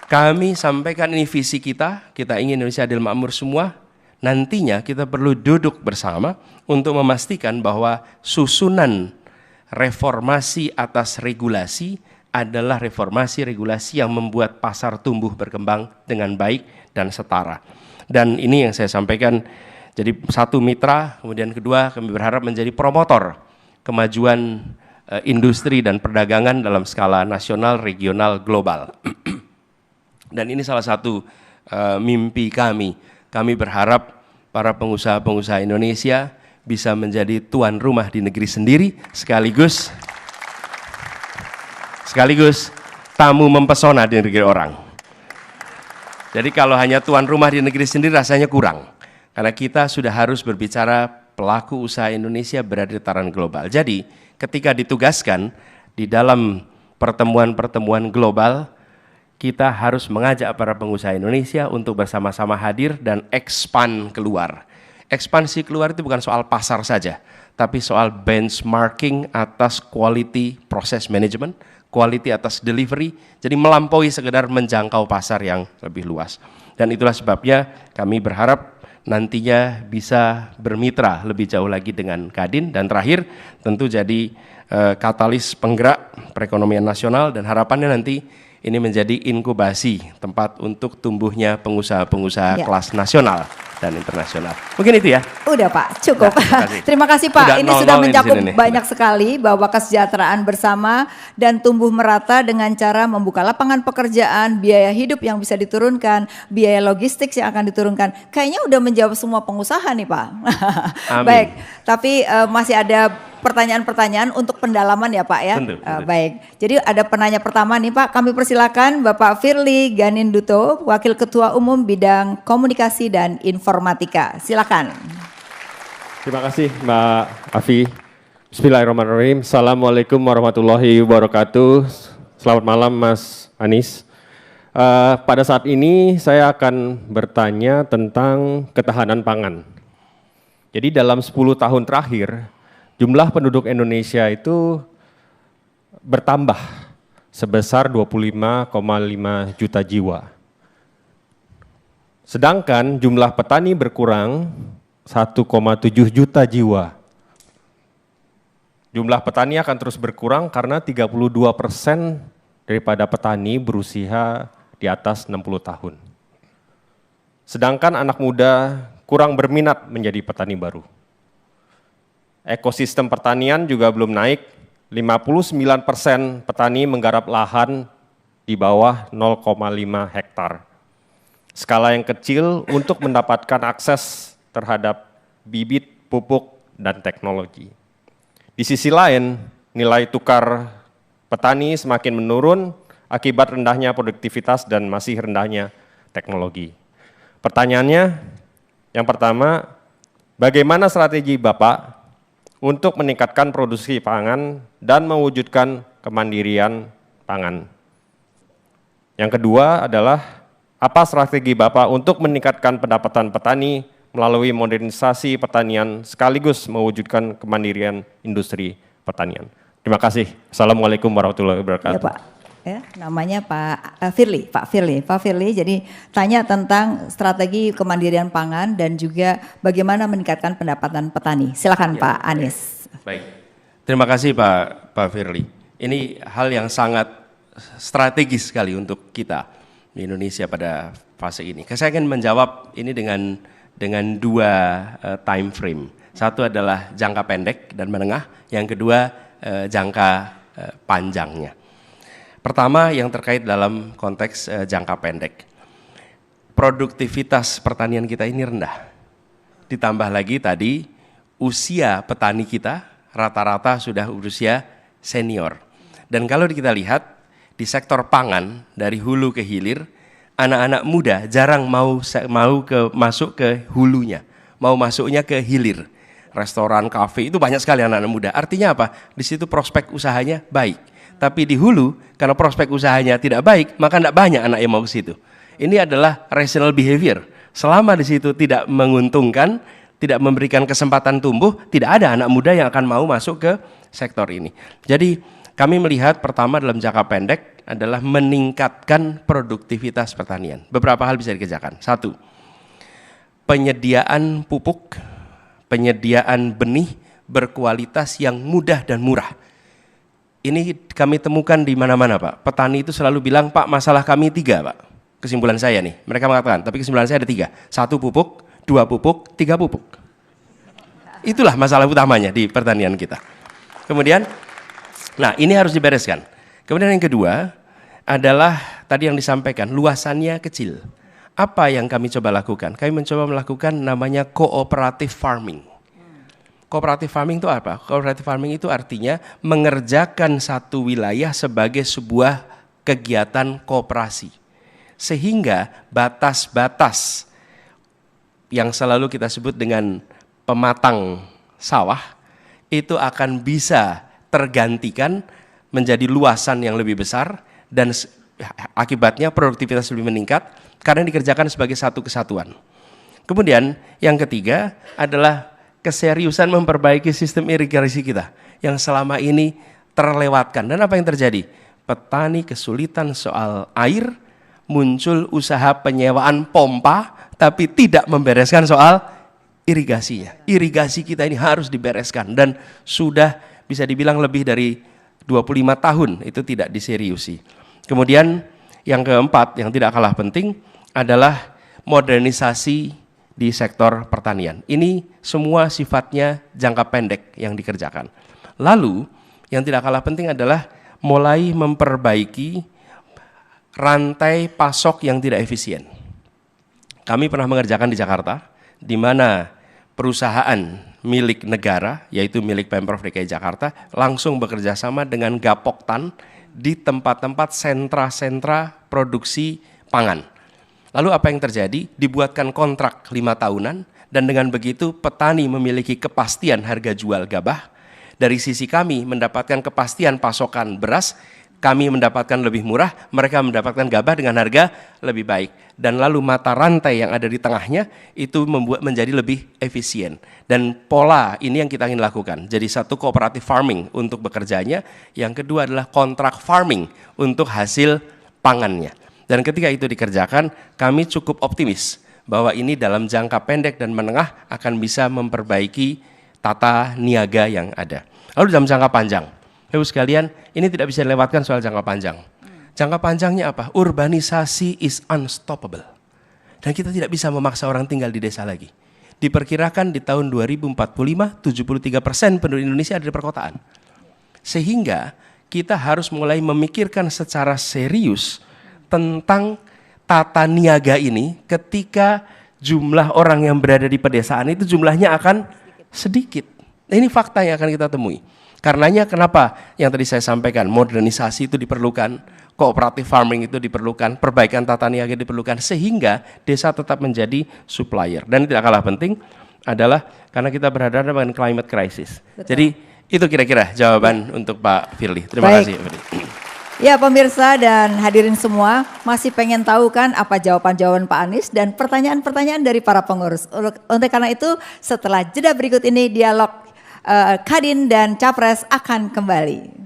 kami sampaikan ini visi kita ingin Indonesia adil makmur semua. Nantinya kita perlu duduk bersama untuk memastikan bahwa susunan reformasi atas regulasi adalah reformasi regulasi yang membuat pasar tumbuh berkembang dengan baik dan setara. Dan ini yang saya sampaikan, jadi satu mitra, kemudian kedua kami berharap menjadi promotor kemajuan industri dan perdagangan dalam skala nasional, regional, global. Dan ini salah satu mimpi kami. Kami berharap para pengusaha-pengusaha Indonesia bisa menjadi tuan rumah di negeri sendiri, sekaligus tamu mempesona di negeri orang. Jadi kalau hanya tuan rumah di negeri sendiri rasanya kurang, karena kita sudah harus berbicara pelaku usaha Indonesia berada di tataran global. Jadi ketika ditugaskan di dalam pertemuan-pertemuan global, kita harus mengajak para pengusaha Indonesia untuk bersama-sama hadir dan expand keluar. Ekspansi keluar itu bukan soal pasar saja, tapi soal benchmarking atas quality process management, quality atas delivery, jadi melampaui sekedar menjangkau pasar yang lebih luas. Dan itulah sebabnya kami berharap nantinya bisa bermitra lebih jauh lagi dengan Kadin, dan terakhir tentu jadi katalis penggerak perekonomian nasional, dan harapannya nanti ini menjadi inkubasi tempat untuk tumbuhnya pengusaha-pengusaha kelas nasional dan internasional. Mungkin itu ya. Udah Pak, cukup. Nah, terima kasih Pak. Ini sudah mencakup banyak Udah. sekali bahwa kesejahteraan bersama dan tumbuh merata dengan cara membuka lapangan pekerjaan, biaya hidup yang bisa diturunkan, biaya logistik yang akan diturunkan. Kayaknya udah menjawab semua pengusaha nih Pak. Amin. Baik, tapi masih ada pertanyaan-pertanyaan untuk pendalaman ya Pak ya. Tentu. Baik, jadi ada penanya pertama nih Pak, kami persilakan Bapak Firly Ganinduto, Wakil Ketua Umum Bidang Komunikasi dan Informatika. Silakan. Terima kasih Mbak Afi. Bismillahirrahmanirrahim. Assalamualaikum warahmatullahi wabarakatuh. Selamat malam Mas Anies. Pada saat ini saya akan bertanya tentang ketahanan pangan. Jadi dalam 10 tahun terakhir, jumlah penduduk Indonesia itu bertambah sebesar 25,5 juta jiwa. Sedangkan jumlah petani berkurang 1,7 juta jiwa. Jumlah petani akan terus berkurang karena 32% daripada petani berusia di atas 60 tahun. Sedangkan anak muda kurang berminat menjadi petani baru. Ekosistem pertanian juga belum naik, 59% petani menggarap lahan di bawah 0,5 hektar. Skala yang kecil untuk mendapatkan akses terhadap bibit, pupuk, dan teknologi. Di sisi lain, nilai tukar petani semakin menurun akibat rendahnya produktivitas dan masih rendahnya teknologi. Pertanyaannya, yang pertama, bagaimana strategi Bapak untuk meningkatkan produksi pangan dan mewujudkan kemandirian pangan? Yang kedua adalah, apa strategi Bapak untuk meningkatkan pendapatan petani melalui modernisasi pertanian sekaligus mewujudkan kemandirian industri pertanian? Terima kasih. Assalamualaikum warahmatullahi wabarakatuh. Ya Pak, ya, namanya Pak Firly. Pak Firly, jadi tanya tentang strategi kemandirian pangan dan juga bagaimana meningkatkan pendapatan petani. Silakan Pak Anies. Baik, terima kasih Pak Firly. Ini hal yang sangat strategis sekali untuk kita di Indonesia pada fase ini. Saya ingin menjawab ini dengan dua time frame. Satu adalah jangka pendek dan menengah, yang kedua jangka panjangnya. Pertama yang terkait dalam konteks jangka pendek. Produktivitas pertanian kita ini rendah. Ditambah lagi tadi usia petani kita rata-rata sudah usia senior. Dan kalau kita lihat di sektor pangan dari hulu ke hilir, anak-anak muda jarang mau masuk ke hulunya, mau masuknya ke hilir. Restoran, kafe itu banyak sekali anak-anak muda. Artinya apa? Di situ prospek usahanya baik. Tapi di hulu, karena prospek usahanya tidak baik, maka tidak banyak anak yang mau ke situ. Ini adalah rational behavior. Selama di situ tidak menguntungkan, tidak memberikan kesempatan tumbuh, tidak ada anak muda yang akan mau masuk ke sektor ini. Jadi kami melihat pertama dalam jangka pendek adalah meningkatkan produktivitas pertanian. Beberapa hal bisa dikerjakan. Satu, penyediaan pupuk, penyediaan benih berkualitas yang mudah dan murah. Ini kami temukan di mana-mana Pak. Petani itu selalu bilang, Pak masalah kami 3 Pak. Kesimpulan saya nih, mereka mengatakan, tapi kesimpulan saya ada 3. 1 pupuk, 2 pupuk, 3 pupuk. Itulah masalah utamanya di pertanian kita. Kemudian, nah ini harus dibereskan. Kemudian yang kedua adalah tadi yang disampaikan, luasannya kecil. Apa yang kami coba lakukan? Kami mencoba melakukan namanya cooperative farming. Cooperative farming itu apa? Cooperative farming itu artinya mengerjakan satu wilayah sebagai sebuah kegiatan koperasi. Sehingga batas-batas yang selalu kita sebut dengan pematang sawah itu akan bisa tergantikan menjadi luasan yang lebih besar dan akibatnya produktivitas lebih meningkat karena dikerjakan sebagai satu kesatuan. Kemudian yang ketiga adalah keseriusan memperbaiki sistem irigasi kita yang selama ini terlewatkan. Dan apa yang terjadi? Petani kesulitan soal air, muncul usaha penyewaan pompa tapi tidak membereskan soal irigasinya. Irigasi kita ini harus dibereskan dan sudah bisa dibilang lebih dari 25 tahun itu tidak diseriusi. Kemudian yang keempat yang tidak kalah penting adalah modernisasi di sektor pertanian. Ini semua sifatnya jangka pendek yang dikerjakan. Lalu yang tidak kalah penting adalah mulai memperbaiki rantai pasok yang tidak efisien. Kami pernah mengerjakan di Jakarta, di mana perusahaan milik negara, yaitu milik Pemprov DKI Jakarta, langsung bekerja sama dengan Gapoktan di tempat-tempat sentra-sentra produksi pangan. Lalu apa yang terjadi? Dibuatkan kontrak 5 tahunan, dan dengan begitu petani memiliki kepastian harga jual gabah. Dari sisi kami mendapatkan kepastian pasokan beras, kami mendapatkan lebih murah, mereka mendapatkan gabah dengan harga lebih baik. Dan lalu mata rantai yang ada di tengahnya itu membuat menjadi lebih efisien. Dan pola ini yang kita ingin lakukan. Jadi satu cooperative farming untuk bekerjanya, yang kedua adalah contract farming untuk hasil pangannya. Dan ketika itu dikerjakan, kami cukup optimis bahwa ini dalam jangka pendek dan menengah akan bisa memperbaiki tata niaga yang ada. Lalu dalam jangka panjang, Ibu sekalian, ini tidak bisa dilewatkan soal jangka panjang. Jangka panjangnya apa? Urbanisasi is unstoppable. Dan kita tidak bisa memaksa orang tinggal di desa lagi. Diperkirakan di tahun 2045, 73% penduduk Indonesia ada di perkotaan. Sehingga kita harus mulai memikirkan secara serius tentang tata niaga ini ketika jumlah orang yang berada di pedesaan itu jumlahnya akan sedikit. Ini fakta yang akan kita temui. Karenanya kenapa yang tadi saya sampaikan, modernisasi itu diperlukan, cooperative farming itu diperlukan, perbaikan tata niaga diperlukan, sehingga desa tetap menjadi supplier. Dan tidak kalah penting adalah karena kita berhadapan dengan climate crisis. Betul. Jadi itu kira-kira jawaban untuk Pak Firly. Terima kasih. Ya pemirsa dan hadirin semua, masih pengen tahu kan apa jawaban-jawaban Pak Anies dan pertanyaan-pertanyaan dari para pengurus. Untuk karena itu setelah jeda berikut ini dialog Kadin dan Capres akan kembali.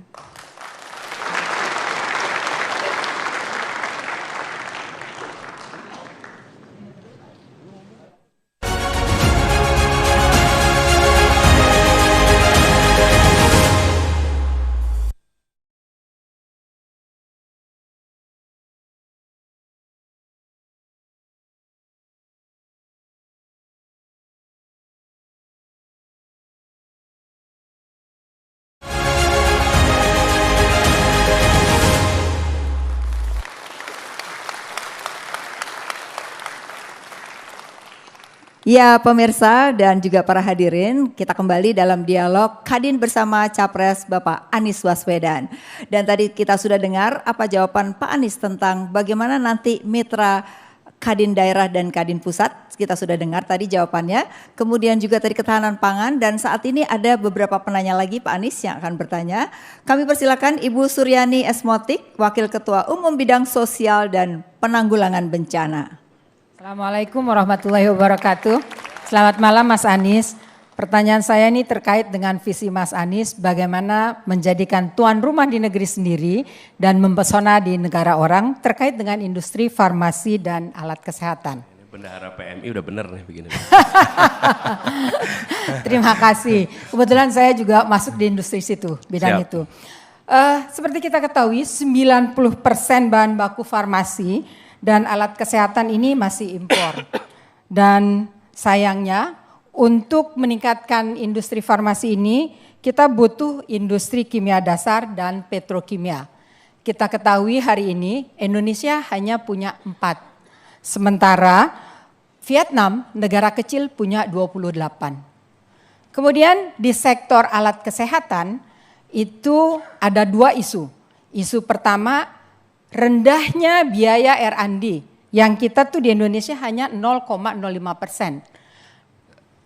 Ya pemirsa dan juga para hadirin, kita kembali dalam dialog Kadin bersama Capres Bapak Anies Baswedan. Dan tadi kita sudah dengar apa jawaban Pak Anies tentang bagaimana nanti mitra Kadin daerah dan Kadin pusat, kita sudah dengar tadi jawabannya. Kemudian juga tadi ketahanan pangan dan saat ini ada beberapa penanya lagi Pak Anies yang akan bertanya. Kami persilakan Ibu Suryani Esmotik, Wakil Ketua Umum Bidang Sosial dan Penanggulangan Bencana. Assalamualaikum warahmatullahi wabarakatuh. Selamat malam Mas Anies. Pertanyaan saya ini terkait dengan visi Mas Anies bagaimana menjadikan tuan rumah di negeri sendiri dan mempesona di negara orang terkait dengan industri farmasi dan alat kesehatan. Bendahara PMI udah bener nih begini. Terima kasih. Kebetulan saya juga masuk di industri situ, bidang itu. Seperti kita ketahui 90% bahan baku farmasi dan alat kesehatan ini masih impor. Dan sayangnya untuk meningkatkan industri farmasi ini kita butuh industri kimia dasar dan petrokimia. Kita ketahui hari ini Indonesia hanya punya 4. Sementara Vietnam negara kecil punya 28. Kemudian di sektor alat kesehatan itu ada 2 isu. Isu pertama rendahnya biaya R&D yang kita tuh di Indonesia hanya 0,05%.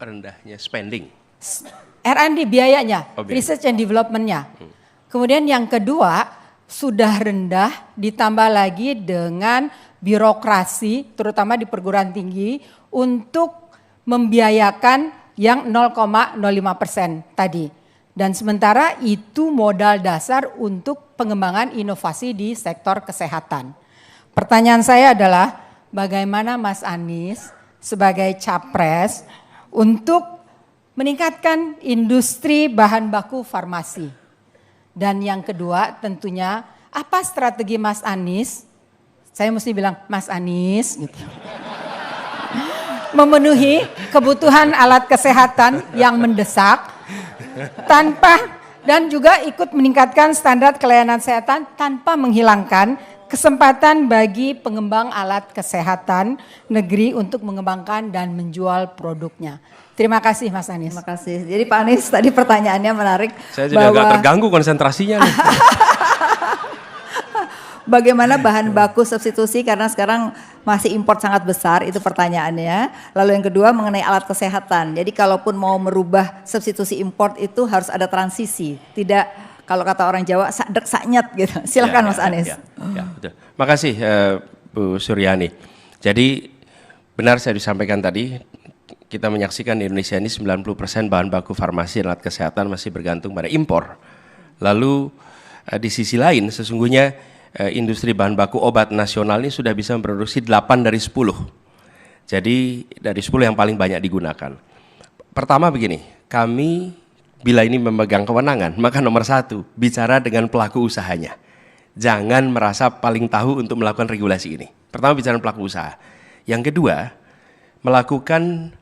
Rendahnya spending. R&D biayanya, research and development-nya. Kemudian yang kedua sudah rendah ditambah lagi dengan birokrasi terutama di perguruan tinggi untuk membiayakan yang 0,05% tadi. Dan sementara itu modal dasar untuk pengembangan inovasi di sektor kesehatan. Pertanyaan saya adalah bagaimana Mas Anies sebagai capres untuk meningkatkan industri bahan baku farmasi. Dan yang kedua tentunya apa strategi Mas Anies, saya mesti bilang Mas Anies gitu. Memenuhi kebutuhan alat kesehatan yang mendesak dan juga ikut meningkatkan standar kelayanan kesehatan tanpa menghilangkan kesempatan bagi pengembang alat kesehatan negeri untuk mengembangkan dan menjual produknya. Terima kasih Mas Anies. Terima kasih. Jadi Pak Anies tadi pertanyaannya menarik. Saya juga agak terganggu konsentrasinya nih. Bagaimana bahan baku substitusi karena sekarang masih import sangat besar, itu pertanyaannya. Lalu yang kedua mengenai alat kesehatan. Jadi kalaupun mau merubah substitusi import itu harus ada transisi. Tidak kalau kata orang Jawa sakdek saknyet gitu. Silakan Mas Anies. Ya, betul. Makasih Bu Suryani. Jadi benar saya disampaikan tadi, kita menyaksikan di Indonesia ini 90% bahan baku farmasi dan alat kesehatan masih bergantung pada impor. Lalu di sisi lain sesungguhnya industri bahan baku obat nasional ini sudah bisa memproduksi 8 dari 10. Jadi dari 10 yang paling banyak digunakan. Pertama begini, kami bila ini memegang kewenangan, maka nomor 1, bicara dengan pelaku usahanya. Jangan merasa paling tahu untuk melakukan regulasi ini. Pertama bicara dengan pelaku usaha. Yang kedua, melakukan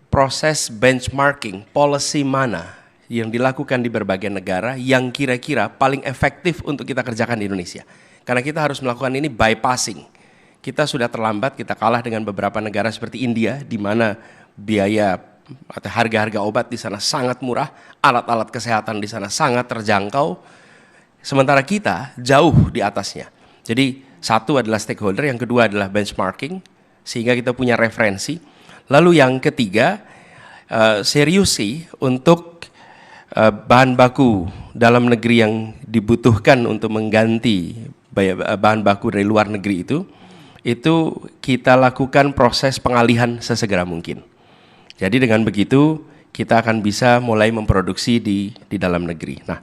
proses benchmarking, policy mana yang dilakukan di berbagai negara yang kira-kira paling efektif untuk kita kerjakan di Indonesia. Karena kita harus melakukan ini bypassing. Kita sudah terlambat, kita kalah dengan beberapa negara seperti India, di mana biaya atau harga-harga obat di sana sangat murah, alat-alat kesehatan di sana sangat terjangkau, sementara kita jauh di atasnya. Jadi satu adalah stakeholder, yang kedua adalah benchmarking, sehingga kita punya referensi. Lalu yang ketiga, serius sih untuk bahan baku dalam negeri yang dibutuhkan untuk mengganti bahan baku dari luar negeri itu kita lakukan proses pengalihan sesegera mungkin. Jadi dengan begitu kita akan bisa mulai memproduksi di dalam negeri. Nah,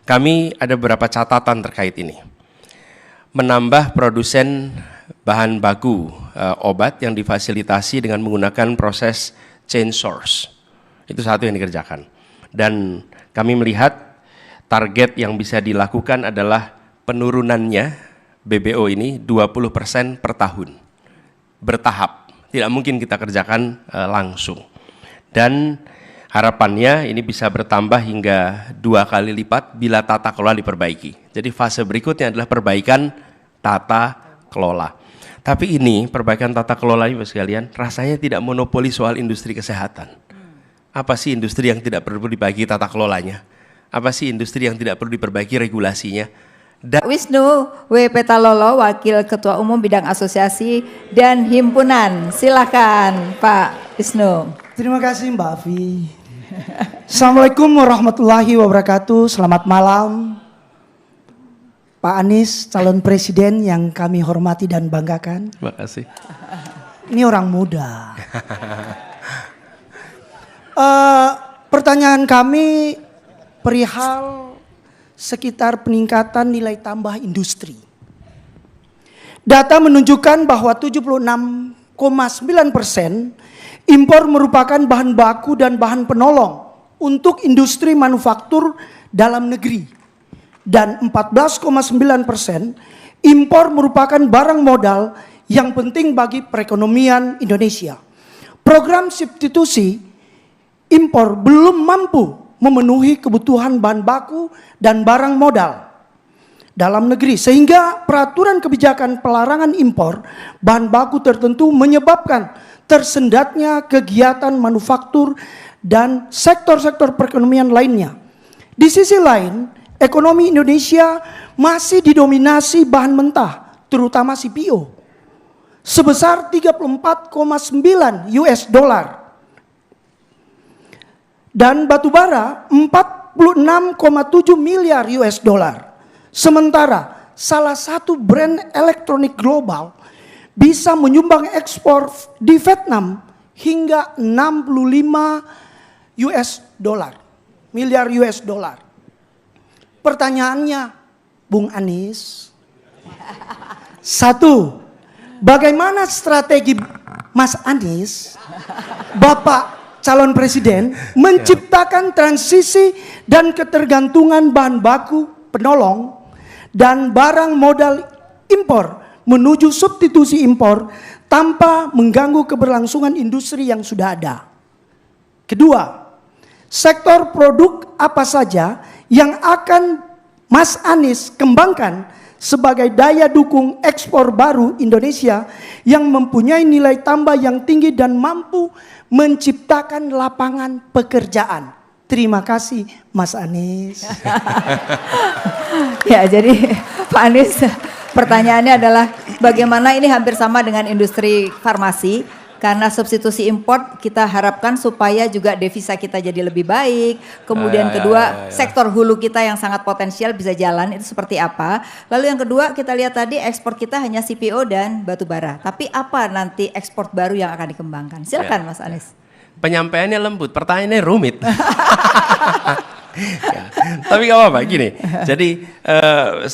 kami ada beberapa catatan terkait ini. Menambah produsen bahan baku obat yang difasilitasi dengan menggunakan proses chain source. Itu satu yang dikerjakan. Dan kami melihat target yang bisa dilakukan adalah penurunannya BBO ini 20% per tahun. Bertahap. Tidak mungkin kita kerjakan langsung. Dan harapannya ini bisa bertambah hingga 2 kali lipat bila tata kelola diperbaiki. Jadi fase berikutnya adalah perbaikan tata kelola. Tapi ini perbaikan tata kelola ini sekalian rasanya tidak monopoli soal industri kesehatan. Apa sih industri yang tidak perlu diperbaiki tata kelolanya? Apa sih industri yang tidak perlu diperbaiki regulasinya? Pak Wisnu W. Petalolo, Wakil Ketua Umum Bidang Asosiasi dan Himpunan. Silakan Pak Wisnu. Terima kasih Mbak Afi. Assalamualaikum warahmatullahi wabarakatuh. Selamat malam Pak Anies, calon presiden yang kami hormati dan banggakan. Terima kasih. Ini orang muda. Pertanyaan kami perihal sekitar peningkatan nilai tambah industri. Data menunjukkan bahwa 76,9% impor merupakan bahan baku dan bahan penolong untuk industri manufaktur dalam negeri. Dan 14,9% impor merupakan barang modal yang penting bagi perekonomian Indonesia. Program substitusi impor belum mampu memenuhi kebutuhan bahan baku dan barang modal dalam negeri, sehingga peraturan kebijakan pelarangan impor bahan baku tertentu menyebabkan tersendatnya kegiatan manufaktur dan sektor-sektor perekonomian lainnya. Di sisi lain, ekonomi Indonesia masih didominasi bahan mentah, terutama CPO, sebesar 34,9 US dollar. Dan batubara 46,7 miliar US dollar. Sementara salah satu brand elektronik global bisa menyumbang ekspor di Vietnam hingga 65 miliar US dollar. Pertanyaannya, Bung Anies, satu, bagaimana strategi Mas Anies, Bapak calon presiden, menciptakan transisi dan ketergantungan bahan baku penolong dan barang modal impor menuju substitusi impor tanpa mengganggu keberlangsungan industri yang sudah ada. Kedua, sektor produk apa saja yang akan Mas Anies kembangkan sebagai daya dukung ekspor baru Indonesia yang mempunyai nilai tambah yang tinggi dan mampu menciptakan lapangan pekerjaan. Terima kasih Mas Anies. Ya, jadi Pak Anies, pertanyaannya adalah bagaimana ini hampir sama dengan industri farmasi. Karena substitusi import kita harapkan supaya juga devisa kita jadi lebih baik. Kemudian kedua, sektor hulu kita yang sangat potensial bisa jalan, itu seperti apa. Lalu yang kedua, kita lihat tadi ekspor kita hanya CPO dan batu bara. Tapi apa nanti ekspor baru yang akan dikembangkan? Silakan Mas Anies. Penyampaiannya lembut, pertanyaannya rumit. Ya, tapi gak apa-apa, gini. Jadi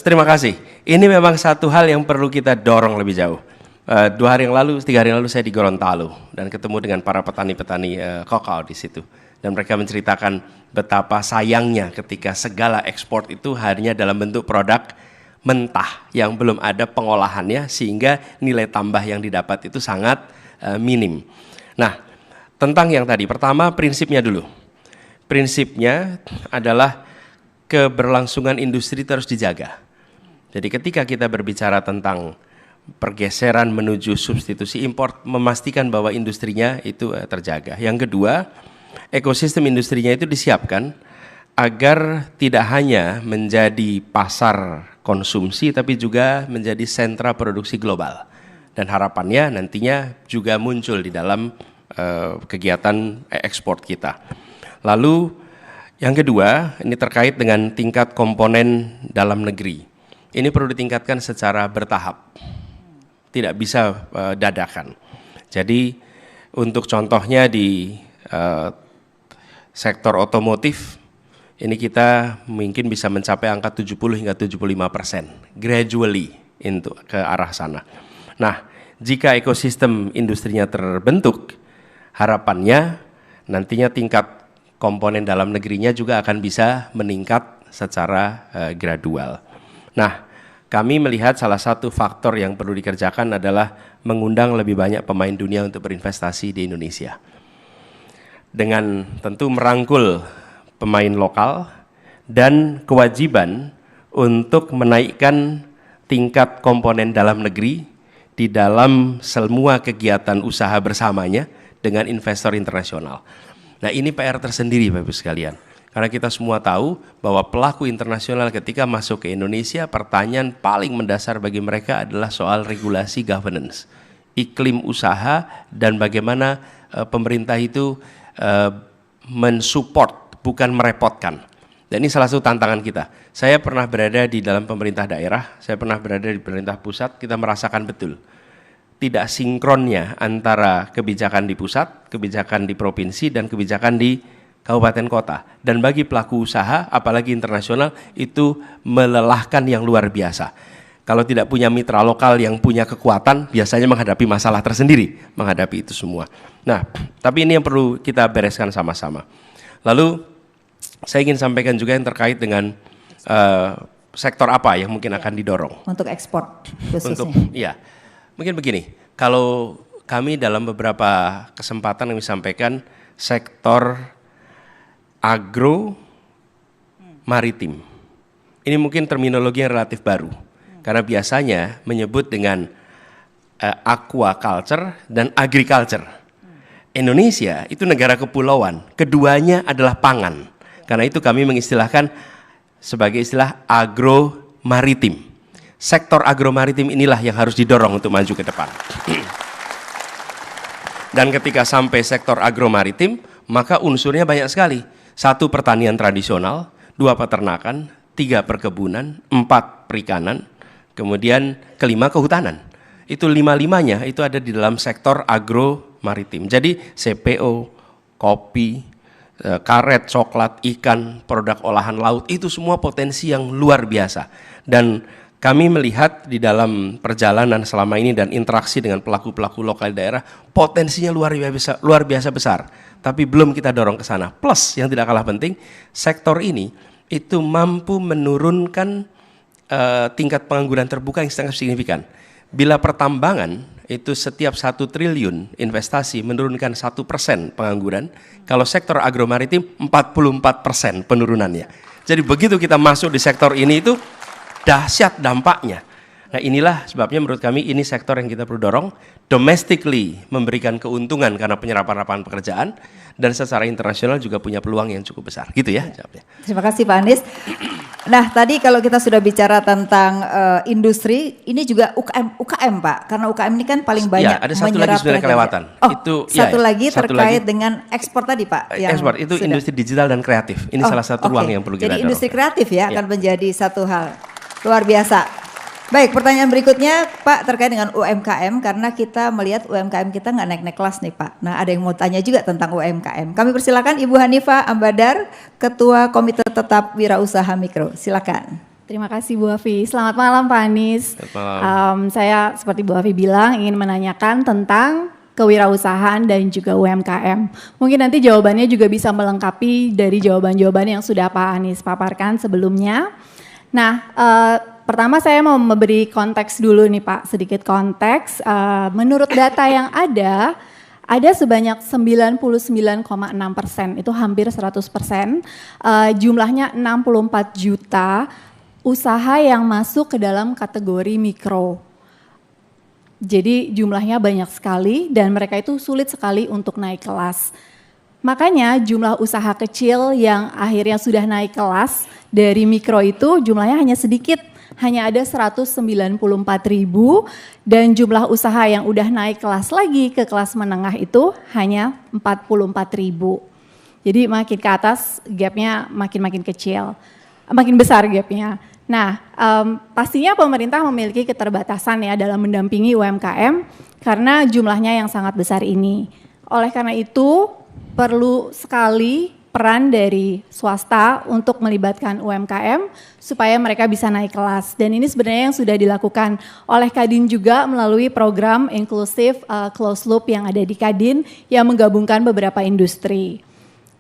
terima kasih. Ini memang satu hal yang perlu kita dorong lebih jauh. 3 hari yang lalu saya di Gorontalo dan ketemu dengan para petani-petani kakao di situ. Dan mereka menceritakan betapa sayangnya ketika segala ekspor itu hanya dalam bentuk produk mentah yang belum ada pengolahannya sehingga nilai tambah yang didapat itu sangat minim. Nah, tentang yang tadi, pertama prinsipnya dulu. Prinsipnya adalah keberlangsungan industri terus dijaga. Jadi ketika kita berbicara tentang pergeseran menuju substitusi impor, memastikan bahwa industrinya itu terjaga. Yang kedua, ekosistem industrinya itu disiapkan agar tidak hanya menjadi pasar konsumsi tapi juga menjadi sentra produksi global. Dan harapannya nantinya juga muncul di dalam kegiatan ekspor kita. Lalu yang kedua, ini terkait dengan tingkat komponen dalam negeri. Ini perlu ditingkatkan secara bertahap, tidak bisa dadakan. Jadi untuk contohnya di sektor otomotif, ini kita mungkin bisa mencapai angka 70 hingga 75%, gradually ke arah sana. Nah, jika ekosistem industrinya terbentuk, harapannya nantinya tingkat komponen dalam negerinya juga akan bisa meningkat secara gradual. Nah, kami melihat salah satu faktor yang perlu dikerjakan adalah mengundang lebih banyak pemain dunia untuk berinvestasi di Indonesia. Dengan tentu merangkul pemain lokal dan kewajiban untuk menaikkan tingkat komponen dalam negeri di dalam semua kegiatan usaha bersamanya dengan investor internasional. Nah, ini PR tersendiri Bapak Ibu sekalian. Karena kita semua tahu bahwa pelaku internasional ketika masuk ke Indonesia, pertanyaan paling mendasar bagi mereka adalah soal regulasi governance, iklim usaha dan bagaimana pemerintah itu mensupport, bukan merepotkan. Dan ini salah satu tantangan kita. Saya pernah berada di dalam pemerintah daerah, saya pernah berada di pemerintah pusat, kita merasakan betul tidak sinkronnya antara kebijakan di pusat, kebijakan di provinsi, dan kebijakan di kabupaten kota. Dan bagi pelaku usaha, apalagi internasional, itu melelahkan yang luar biasa. Kalau tidak punya mitra lokal yang punya kekuatan, biasanya menghadapi masalah tersendiri, menghadapi itu semua. Nah, tapi ini yang perlu kita bereskan sama-sama. Lalu, saya ingin sampaikan juga yang terkait dengan sektor apa yang mungkin akan didorong. Untuk ekspor khususnya. Iya. Mungkin begini, kalau kami dalam beberapa kesempatan yang disampaikan sektor agro maritim. Ini mungkin terminologi yang relatif baru, karena biasanya menyebut dengan aquaculture dan agriculture. Indonesia itu negara kepulauan, keduanya adalah pangan. Karena itu kami mengistilahkan sebagai istilah agro maritim. Sektor agromaritim inilah yang harus didorong untuk maju ke depan. Dan ketika sampai sektor agromaritim, maka unsurnya banyak sekali. 1, pertanian tradisional, 2, peternakan, 3, perkebunan, 4, perikanan, kemudian kelima, kehutanan. Itu 5-5-nya itu ada di dalam sektor agromaritim. Jadi CPO, kopi, karet, coklat, ikan, produk olahan laut, itu semua potensi yang luar biasa. Dan kami melihat di dalam perjalanan selama ini dan interaksi dengan pelaku-pelaku lokal daerah, potensinya luar biasa besar, tapi belum kita dorong ke sana. Plus yang tidak kalah penting, sektor ini itu mampu menurunkan tingkat pengangguran terbuka yang sangat signifikan. Bila pertambangan itu setiap 1 triliun investasi menurunkan 1% pengangguran, kalau sektor agromaritim 44% penurunannya. Jadi begitu kita masuk di sektor ini itu dahsyat dampaknya. Nah, inilah sebabnya menurut kami ini sektor yang kita perlu dorong, domestically memberikan keuntungan karena penyerapan lapangan pekerjaan, dan secara internasional juga punya peluang yang cukup besar. Gitu ya jawabnya. Terima kasih Pak Anies. Nah, tadi kalau kita sudah bicara tentang industri, ini juga UKM Pak, karena UKM ini kan paling banyak ada satu lagi sebenarnya kelewatan. Satu lagi terkait dengan ekspor tadi Pak. Ekspor itu sudah. Industri digital dan kreatif. Ini salah satu ruang yang perlu kita dorong. Jadi industri kreatif ya akan menjadi satu hal luar biasa. Baik, pertanyaan berikutnya Pak terkait dengan UMKM, karena kita melihat UMKM kita nggak naik-naik kelas nih Pak. Nah, ada yang mau tanya juga tentang UMKM. Kami persilakan Ibu Hanifah Ambadar, Ketua Komite Tetap Wirausaha Mikro. Silakan. Terima kasih Bu Afi. Selamat malam Pak Anies. Selamat malam. Saya seperti Bu Afi bilang ingin menanyakan tentang kewirausahaan dan juga UMKM. Mungkin nanti jawabannya juga bisa melengkapi dari jawaban-jawaban yang sudah Pak Anies paparkan sebelumnya. Nah, pertama saya mau memberi konteks dulu nih Pak, sedikit konteks. Menurut data yang ada sebanyak 99,6%, itu hampir 100%, jumlahnya 64 juta usaha yang masuk ke dalam kategori mikro. Jadi jumlahnya banyak sekali dan mereka itu sulit sekali untuk naik kelas. Makanya jumlah usaha kecil yang akhirnya sudah naik kelas dari mikro itu jumlahnya hanya sedikit, hanya ada 194.000 dan jumlah usaha yang udah naik kelas lagi ke kelas menengah itu hanya 44.000. Jadi makin ke atas gapnya makin kecil, makin besar gapnya. Nah, pastinya pemerintah memiliki keterbatasan ya dalam mendampingi UMKM karena jumlahnya yang sangat besar ini. Oleh karena itu, perlu sekali peran dari swasta untuk melibatkan UMKM supaya mereka bisa naik kelas. Dan ini sebenarnya yang sudah dilakukan oleh Kadin juga melalui program inklusif closed loop yang ada di Kadin yang menggabungkan beberapa industri.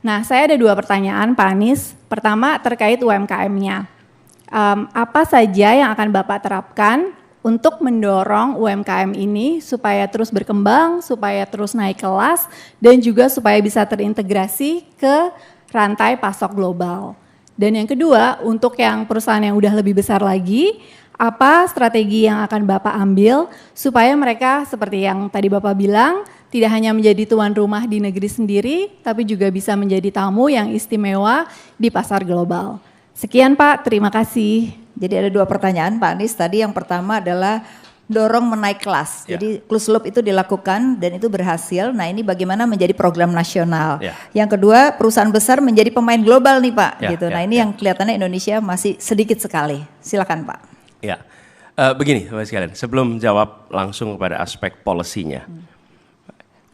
Nah, saya ada 2 pertanyaan Pak Anies. Pertama terkait UMKM-nya. Apa saja yang akan Bapak terapkan untuk mendorong UMKM ini supaya terus berkembang, supaya terus naik kelas, dan juga supaya bisa terintegrasi ke rantai pasok global. Dan yang kedua, untuk yang perusahaan yang udah lebih besar lagi, apa strategi yang akan Bapak ambil supaya mereka seperti yang tadi Bapak bilang, tidak hanya menjadi tuan rumah di negeri sendiri, tapi juga bisa menjadi tamu yang istimewa di pasar global. Sekian Pak, terima kasih. Jadi ada 2 pertanyaan Pak Anies. Tadi yang pertama adalah dorong menaik kelas. Ya. Jadi closed loop itu dilakukan dan itu berhasil. Nah ini bagaimana menjadi program nasional. Ya. Yang kedua perusahaan besar menjadi pemain global nih Pak. Ya, Gitu. ya, Nah ini yang kelihatannya Indonesia masih sedikit sekali. Silakan Pak. Ya, begini Bapak sekalian, sebelum jawab langsung kepada aspek policy-nya.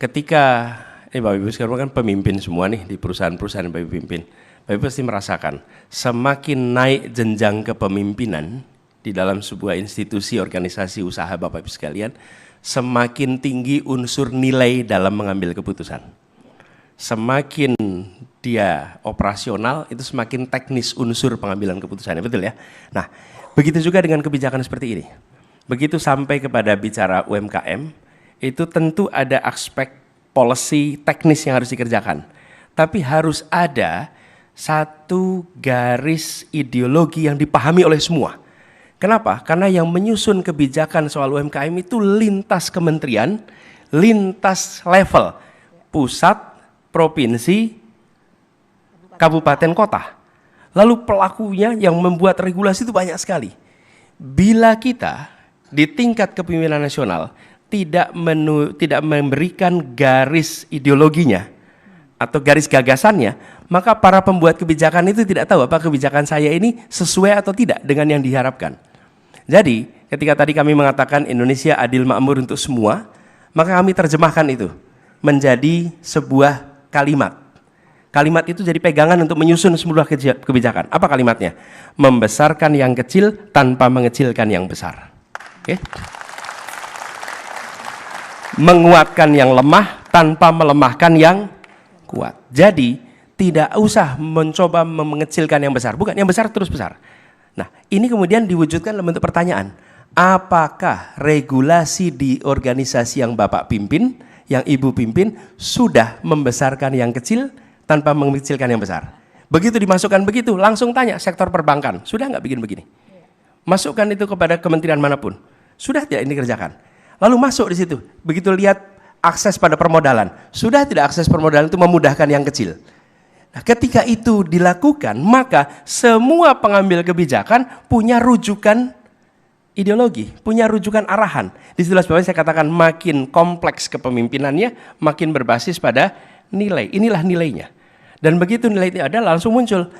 Ketika, ini Bapak Ibu sekarang kan pemimpin semua nih di perusahaan-perusahaan yang Bapak Ibu pimpin. Bapak Ibu pasti merasakan semakin naik jenjang kepemimpinan di dalam sebuah institusi organisasi usaha Bapak Ibu sekalian, semakin tinggi unsur nilai dalam mengambil keputusan. Semakin dia operasional itu semakin teknis unsur pengambilan keputusannya, betul ya? Nah, begitu juga dengan kebijakan seperti ini. Begitu sampai kepada bicara UMKM, itu tentu ada aspek policy teknis yang harus dikerjakan. Tapi harus ada satu garis ideologi yang dipahami oleh semua. Kenapa? Karena yang menyusun kebijakan soal UMKM itu lintas kementerian, lintas level, pusat, provinsi, kabupaten, kota. Lalu pelakunya yang membuat regulasi itu banyak sekali. Bila kita di tingkat kepemimpinan nasional tidak memberikan garis ideologinya atau garis gagasannya, maka para pembuat kebijakan itu tidak tahu apa kebijakan saya ini sesuai atau tidak dengan yang diharapkan. Jadi ketika tadi kami mengatakan Indonesia adil makmur untuk semua, maka kami terjemahkan itu menjadi sebuah kalimat. Kalimat itu jadi pegangan untuk menyusun sebuah kebijakan. Apa kalimatnya? Membesarkan yang kecil tanpa mengecilkan yang besar. Oke? Menguatkan yang lemah tanpa melemahkan yang kuat. Jadi tidak usah mencoba mengecilkan yang besar, bukan, yang besar terus besar. Nah, ini kemudian diwujudkan dalam bentuk pertanyaan. Apakah regulasi di organisasi yang Bapak pimpin, yang Ibu pimpin, sudah membesarkan yang kecil tanpa mengecilkan yang besar? Begitu dimasukkan begitu, langsung tanya sektor perbankan, sudah nggak bikin begini? Masukkan itu kepada kementerian manapun, sudah tidak ini kerjakan? Lalu masuk di situ, begitu lihat akses pada permodalan, sudah tidak akses permodalan itu memudahkan yang kecil? Nah, ketika itu dilakukan, maka semua pengambil kebijakan punya rujukan ideologi, punya rujukan arahan. Di situ sebabnya saya katakan makin kompleks kepemimpinannya, makin berbasis pada nilai. Inilah nilainya. Dan begitu nilai itu ada, langsung muncul.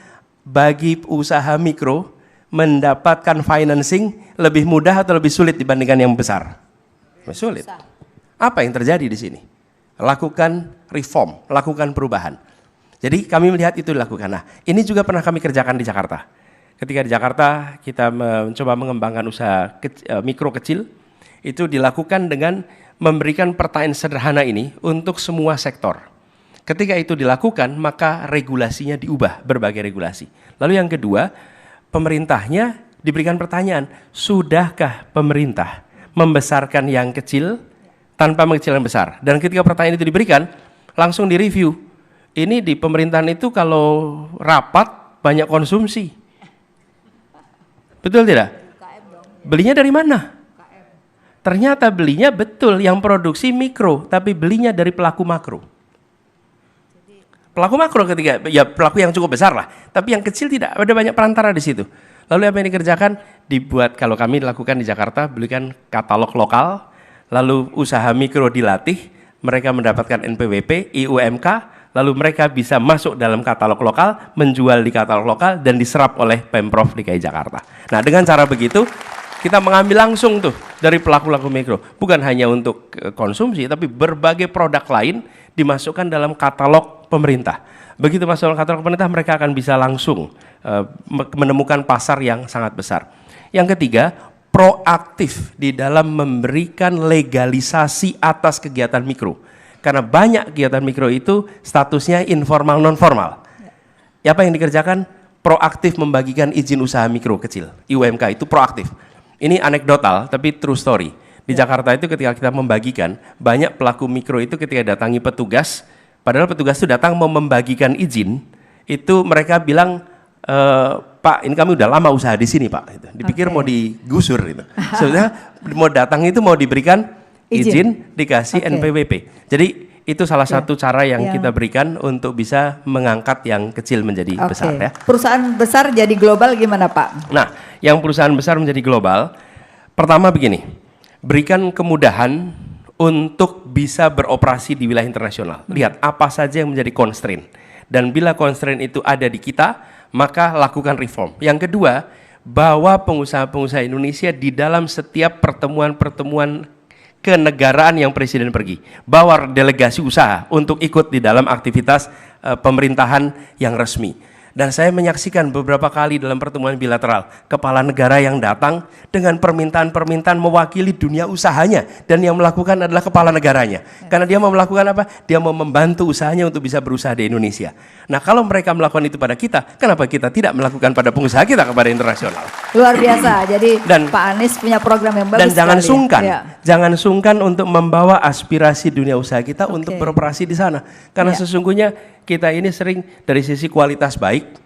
Bagi usaha mikro, mendapatkan financing lebih mudah atau lebih sulit dibandingkan yang besar? Sulit. Apa yang terjadi di sini? Lakukan reform, lakukan perubahan. Jadi kami melihat itu dilakukan. Nah, ini juga pernah kami kerjakan di Jakarta. ketika di Jakarta kita mencoba mengembangkan usaha mikro kecil, itu dilakukan dengan memberikan pertanyaan sederhana ini untuk semua sektor. Ketika itu dilakukan, maka regulasinya diubah, berbagai regulasi. Lalu yang kedua, pemerintahnya diberikan pertanyaan, sudahkah pemerintah membesarkan yang kecil tanpa mengecil yang besar? Dan ketika pertanyaan itu diberikan, langsung direview. Ini di pemerintahan itu kalau rapat banyak konsumsi. Betul tidak? Belinya dari mana? Ternyata belinya betul yang produksi mikro, tapi belinya dari pelaku makro. Pelaku makro ketika, ya pelaku yang cukup besar lah, tapi yang kecil tidak, ada banyak perantara di situ. Lalu apa yang dikerjakan? Dibuat, kalau kami lakukan di Jakarta, belikan katalog lokal, lalu usaha mikro dilatih, mereka mendapatkan NPWP, IUMK, lalu mereka bisa masuk dalam katalog lokal, menjual di katalog lokal, dan diserap oleh Pemprov DKI Jakarta. Nah, dengan cara begitu, kita mengambil langsung tuh dari pelaku-pelaku mikro. Bukan hanya untuk konsumsi, tapi berbagai produk lain dimasukkan dalam katalog pemerintah. Begitu masuk dalam katalog pemerintah, mereka akan bisa langsung menemukan pasar yang sangat besar. Yang ketiga, proaktif di dalam memberikan legalisasi atas kegiatan mikro. Karena banyak kegiatan mikro itu statusnya informal non-formal. Ya. Apa yang dikerjakan? Proaktif membagikan izin usaha mikro kecil. IUMK itu proaktif. Ini anekdotal tapi true story. Di Jakarta itu ketika kita membagikan, banyak pelaku mikro itu ketika datangi petugas, padahal petugas itu datang mau membagikan izin, itu mereka bilang, Pak, ini kami udah lama usaha di sini, Pak. Dipikir mau digusur itu. Sebenarnya mau datang itu mau diberikan izin dikasih NPWP. Jadi itu salah satu cara yang kita berikan untuk bisa mengangkat yang kecil menjadi besar ya. Perusahaan besar jadi global gimana Pak? Nah, yang perusahaan besar menjadi global, pertama begini, berikan kemudahan untuk bisa beroperasi di wilayah internasional. Lihat apa saja yang menjadi constraint. Dan bila constraint itu ada di kita, maka lakukan reform. Yang kedua, bawa pengusaha-pengusaha Indonesia di dalam setiap pertemuan-pertemuan kenegaraan yang presiden pergi, bawa delegasi usaha untuk ikut di dalam aktivitas pemerintahan yang resmi. Dan saya menyaksikan beberapa kali dalam pertemuan bilateral, kepala negara yang datang dengan permintaan-permintaan mewakili dunia usahanya, dan yang melakukan adalah kepala negaranya. Karena dia mau melakukan apa? Dia mau membantu usahanya untuk bisa berusaha di Indonesia. Nah, kalau mereka melakukan itu pada kita, kenapa kita tidak melakukan pada pengusaha kita kepada internasional? Luar biasa. Jadi Pak Anies punya program yang bagus. Dan jangan sekali. sungkan, jangan sungkan untuk membawa aspirasi dunia usaha kita untuk beroperasi di sana. Karena sesungguhnya kita ini sering dari sisi kualitas baik,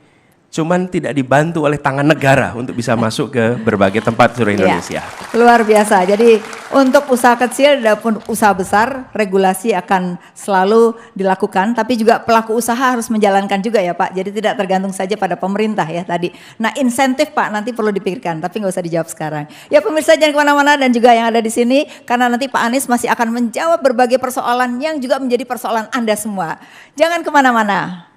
cuman tidak dibantu oleh tangan negara untuk bisa masuk ke berbagai tempat di seluruh Indonesia. Luar biasa. Jadi untuk usaha kecil dan usaha besar, regulasi akan selalu dilakukan, tapi juga pelaku usaha harus menjalankan juga ya Pak. Jadi tidak tergantung saja pada pemerintah ya tadi. Nah, insentif Pak nanti perlu dipikirkan, tapi nggak usah dijawab sekarang. Ya pemirsa, jangan kemana-mana dan juga yang ada di sini, karena nanti Pak Anies masih akan menjawab berbagai persoalan yang juga menjadi persoalan Anda semua. Jangan kemana-mana.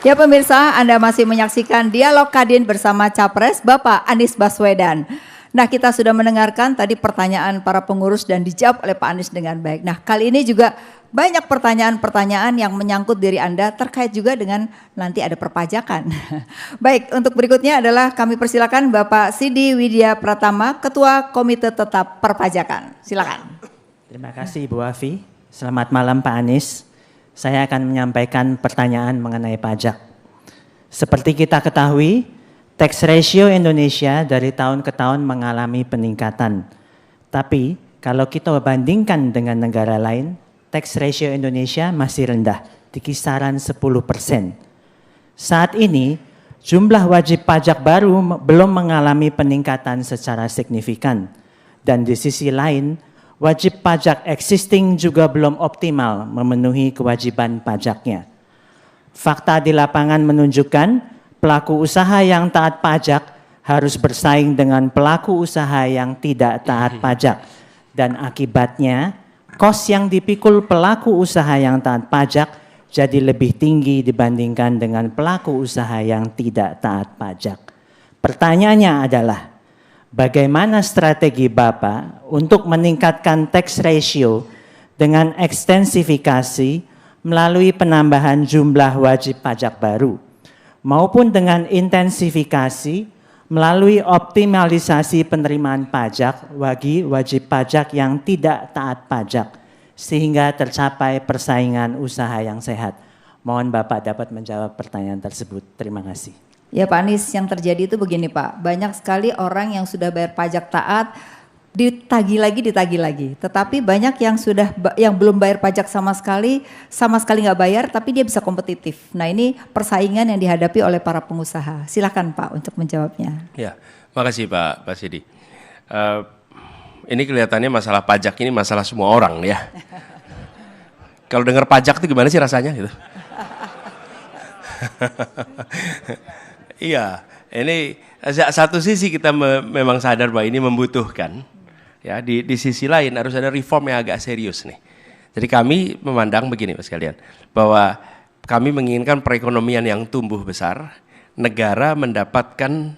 Ya pemirsa, Anda masih menyaksikan Dialog Kadin bersama Capres Bapak Anies Baswedan. Nah, kita sudah mendengarkan tadi pertanyaan para pengurus dan dijawab oleh Pak Anies dengan baik. Nah, kali ini juga banyak pertanyaan-pertanyaan yang menyangkut diri Anda terkait juga dengan nanti ada perpajakan. Baik, untuk berikutnya adalah kami persilakan Bapak Sidi Widya Pratama, Ketua Komite Tetap Perpajakan. Silakan. Terima kasih Ibu Afi. Selamat malam Pak Anies. Saya akan menyampaikan pertanyaan mengenai pajak. Seperti kita ketahui, tax ratio Indonesia dari tahun ke tahun mengalami peningkatan. Tapi kalau kita bandingkan dengan negara lain, tax ratio Indonesia masih rendah, di kisaran 10%. Saat ini, jumlah wajib pajak baru belum mengalami peningkatan secara signifikan. Dan di sisi lain, wajib pajak existing juga belum optimal memenuhi kewajiban pajaknya. Fakta di lapangan menunjukkan pelaku usaha yang taat pajak harus bersaing dengan pelaku usaha yang tidak taat pajak. Dan akibatnya, kos yang dipikul pelaku usaha yang taat pajak jadi lebih tinggi dibandingkan dengan pelaku usaha yang tidak taat pajak. Pertanyaannya adalah, bagaimana strategi Bapak untuk meningkatkan tax ratio dengan ekstensifikasi melalui penambahan jumlah wajib pajak baru, maupun dengan intensifikasi melalui optimalisasi penerimaan pajak bagi wajib pajak yang tidak taat pajak, sehingga tercapai persaingan usaha yang sehat? Mohon Bapak dapat menjawab pertanyaan tersebut. Terima kasih. Ya Pak Anies, yang terjadi itu begini Pak, banyak sekali orang yang sudah bayar pajak taat, ditagih lagi, tetapi banyak yang belum bayar pajak sama sekali nggak bayar, tapi dia bisa kompetitif. Nah ini persaingan yang dihadapi oleh para pengusaha. Silakan Pak untuk menjawabnya. Ya, makasih Pak Sidi. Ini kelihatannya masalah pajak ini masalah semua orang ya. Kalau dengar pajak itu gimana sih rasanya gitu? Iya, ini satu sisi kita memang sadar bahwa ini membutuhkan. Ya, di sisi lain harus ada reform yang agak serius nih. Jadi kami memandang begini Mas sekalian, bahwa kami menginginkan perekonomian yang tumbuh besar, negara mendapatkan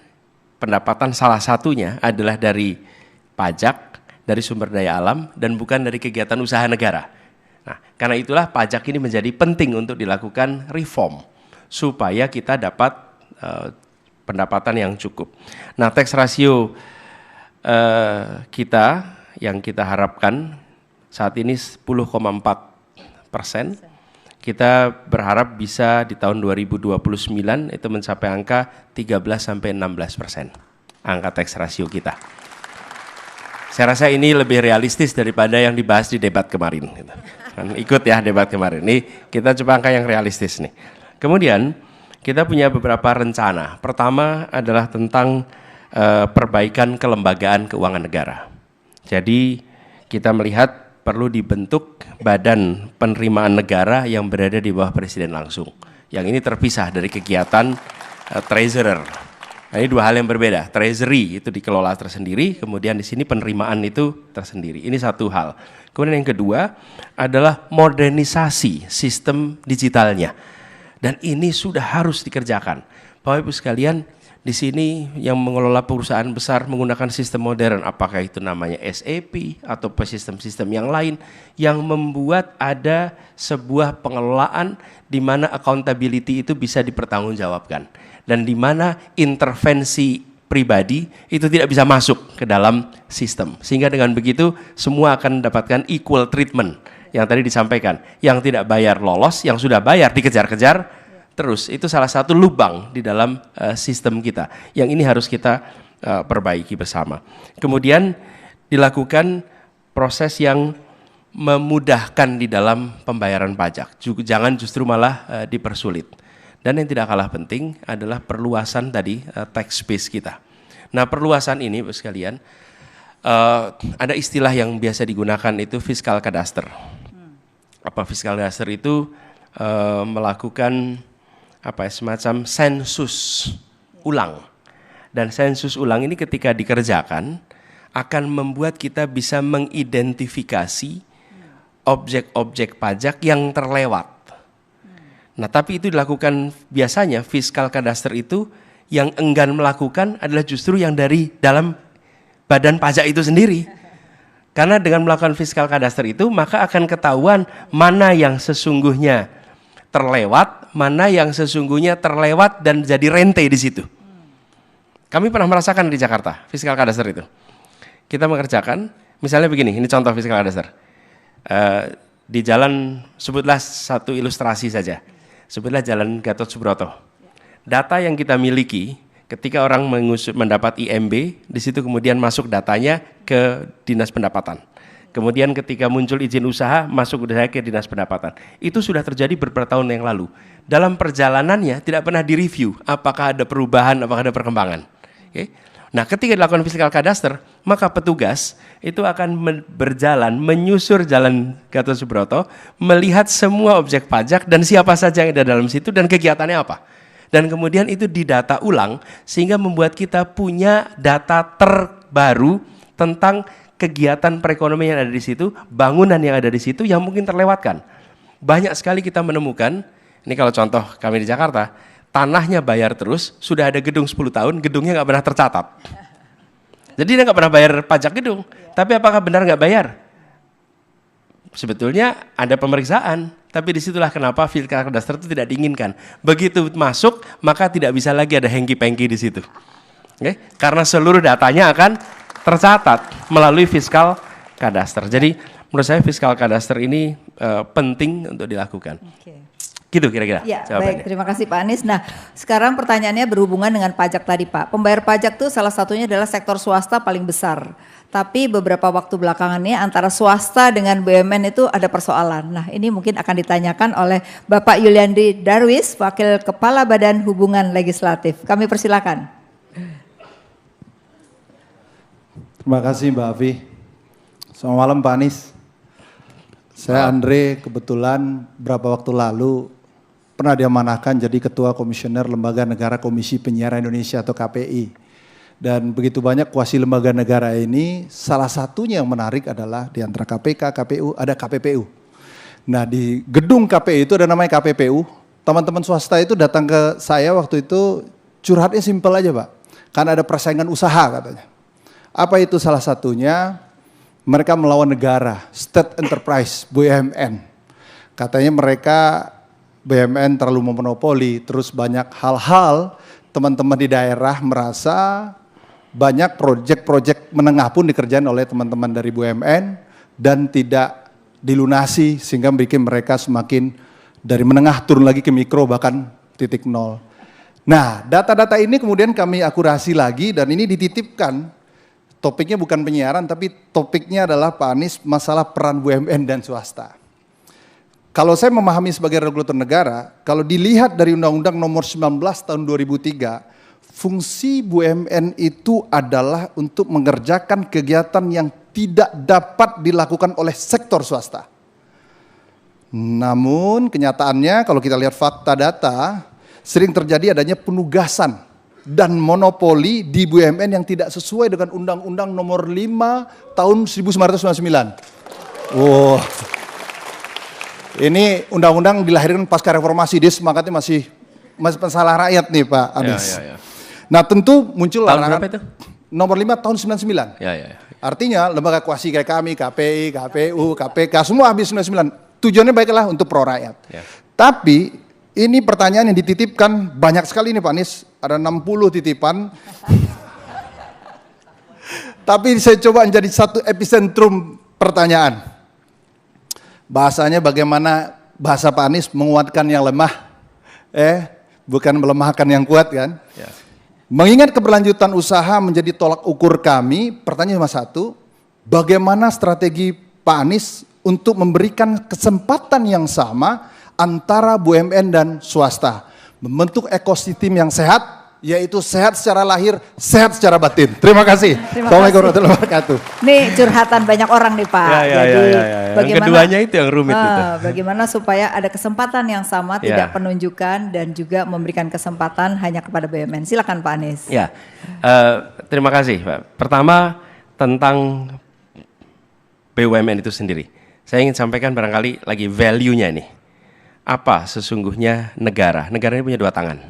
pendapatan salah satunya adalah dari pajak, dari sumber daya alam, dan bukan dari kegiatan usaha negara. Nah, karena itulah pajak ini menjadi penting untuk dilakukan reform, supaya kita dapat pendapatan yang cukup. Nah, tax ratio kita yang kita harapkan saat ini 10,4%. Kita berharap bisa di tahun 2029 itu mencapai angka 13-16%. Angka tax ratio kita. Saya rasa ini lebih realistis daripada yang dibahas di debat kemarin. Kan ikut ya debat kemarin. Ini kita coba angka yang realistis nih. Kemudian kita punya beberapa rencana. Pertama adalah tentang perbaikan kelembagaan keuangan negara. Jadi kita melihat perlu dibentuk badan penerimaan negara yang berada di bawah presiden langsung. Yang ini terpisah dari kegiatan treasurer. Nah, ini dua hal yang berbeda. Treasury itu dikelola tersendiri, kemudian di sini penerimaan itu tersendiri. Ini satu hal. Kemudian yang kedua adalah modernisasi sistem digitalnya. Dan ini sudah harus dikerjakan. Bapak Ibu sekalian, di sini yang mengelola perusahaan besar menggunakan sistem modern, apakah itu namanya SAP atau sistem-sistem yang lain, yang membuat ada sebuah pengelolaan di mana accountability itu bisa dipertanggungjawabkan. Dan di mana intervensi pribadi itu tidak bisa masuk ke dalam sistem. Sehingga dengan begitu semua akan mendapatkan equal treatment. Yang tadi disampaikan, yang tidak bayar lolos, yang sudah bayar dikejar-kejar terus. Itu salah satu lubang di dalam sistem kita, yang ini harus kita perbaiki bersama. Kemudian dilakukan proses yang memudahkan di dalam pembayaran pajak, jangan justru malah dipersulit. Dan yang tidak kalah penting adalah perluasan tadi tax base kita. Nah, perluasan ini Bapak sekalian, ada istilah yang biasa digunakan itu fiskal kadaster. Apa fiskal kadaster itu? Melakukan semacam sensus ulang. Dan sensus ulang ini ketika dikerjakan akan membuat kita bisa mengidentifikasi objek-objek pajak yang terlewat. Nah, tapi itu dilakukan biasanya fiskal kadaster itu yang enggan melakukan adalah justru yang dari dalam badan pajak itu sendiri. Karena dengan melakukan fiskal kadaster itu maka akan ketahuan mana yang sesungguhnya terlewat, mana yang sesungguhnya terlewat dan jadi rente di situ. Kami pernah merasakan di Jakarta fiskal kadaster itu. Kita mengerjakan, misalnya begini, ini contoh fiskal kadaster. Di jalan, sebutlah satu ilustrasi saja. Sebutlah jalan Gatot Subroto. Data yang kita miliki ketika orang mendapat IMB, di situ kemudian masuk datanya ke Dinas Pendapatan. Kemudian ketika muncul izin usaha, masuk ke Dinas Pendapatan. Itu sudah terjadi beberapa tahun yang lalu. Dalam perjalanannya tidak pernah direview apakah ada perubahan, apakah ada perkembangan. Okay? Nah, ketika dilakukan fiskal kadaster, maka petugas itu akan berjalan, menyusur jalan Gatot Subroto, melihat semua objek pajak dan siapa saja yang ada dalam situ dan kegiatannya apa. Dan kemudian itu didata ulang sehingga membuat kita punya data terbaru tentang kegiatan perekonomian yang ada di situ, bangunan yang ada di situ yang mungkin terlewatkan. Banyak sekali kita menemukan, ini kalau contoh kami di Jakarta, tanahnya bayar terus, sudah ada gedung 10 tahun, gedungnya nggak pernah tercatat. Jadi dia nggak pernah bayar pajak gedung, tapi apakah benar nggak bayar? Sebetulnya ada pemeriksaan, tapi disitulah kenapa fiskal kadaster itu tidak diinginkan. Begitu masuk, maka tidak bisa lagi ada hengki-pengki di situ. Oke? Karena seluruh datanya akan tercatat melalui fiskal kadaster. Jadi menurut saya fiskal kadaster ini penting untuk dilakukan. Gitu kira-kira. Ya, baik, terima kasih Pak Anies. Nah, sekarang pertanyaannya berhubungan dengan pajak tadi Pak. Pembayar pajak itu salah satunya adalah sektor swasta paling besar. Tapi beberapa waktu belakangan ini antara swasta dengan BUMN itu ada persoalan. Nah, ini mungkin akan ditanyakan oleh Bapak Yuliandri Darwis, Wakil Kepala Badan Hubungan Legislatif. Kami persilakan. Terima kasih Mbak Afi. Selamat malam Pak Anies. Saya Andre, kebetulan beberapa waktu lalu pernah diamanahkan jadi Ketua Komisioner Lembaga Negara Komisi Penyiaran Indonesia atau KPI. Dan begitu banyak kuasi lembaga negara ini, salah satunya yang menarik adalah di antara KPK, KPU, ada KPPU. Nah di gedung KPI itu ada namanya KPPU, teman-teman swasta itu datang ke saya waktu itu curhatnya simpel aja Pak. Karena ada persaingan usaha katanya. Apa itu salah satunya? Mereka melawan negara, state enterprise, BUMN. Katanya mereka BUMN terlalu memonopoli, terus banyak hal-hal teman-teman di daerah merasa banyak proyek-proyek menengah pun dikerjain oleh teman-teman dari BUMN dan tidak dilunasi sehingga bikin mereka semakin dari menengah turun lagi ke mikro bahkan titik nol. Nah data-data ini kemudian kami akurasi lagi dan ini dititipkan. Topiknya bukan penyiaran, tapi topiknya adalah Pak Anies masalah peran BUMN dan swasta. Kalau saya memahami sebagai regulator negara, kalau dilihat dari Undang-Undang Nomor 19 Tahun 2003, fungsi BUMN itu adalah untuk mengerjakan kegiatan yang tidak dapat dilakukan oleh sektor swasta. Namun kenyataannya kalau kita lihat fakta data, sering terjadi adanya penugasan dan monopoli di BUMN yang tidak sesuai dengan Undang-Undang Nomor 5 Tahun 1999. Wow. Ini undang-undang dilahirkan pasca reformasi, dia semangatnya masih pensalah rakyat nih Pak Anies. Nah tentu muncul tahun berapa itu? Nomor 5 Tahun 99. Artinya lembaga kuasi kayak kami, KPI, KPU, KPK, semua habis 99. Tujuannya baiklah untuk pro rakyat. Tapi ini pertanyaan yang dititipkan banyak sekali nih Pak Anies. Ada 60 titipan. Tapi saya coba menjadi satu epicentrum pertanyaan. Bahasanya bagaimana bahasa Pak Anies menguatkan yang lemah. Bukan melemahkan yang kuat kan. Mengingat keberlanjutan usaha menjadi tolak ukur kami, pertanyaan cuma satu. Bagaimana strategi Pak Anies untuk memberikan kesempatan yang sama antara BUMN dan swasta. Membentuk ekosistem yang sehat, yaitu sehat secara lahir, sehat secara batin. Terima kasih. Assalamualaikum warahmatullahi wabarakatuh. Nih curhatan banyak orang nih Pak. Jadi bagaimana, keduanya itu yang rumit itu. Bagaimana supaya ada kesempatan yang sama, tidak penunjukan dan juga memberikan kesempatan hanya kepada BUMN. Silakan Pak Anies. Ya, terima kasih Pak. Pertama tentang BUMN itu sendiri. Saya ingin sampaikan barangkali lagi value-nya nih. Apa sesungguhnya negara? Negara ini punya dua tangan.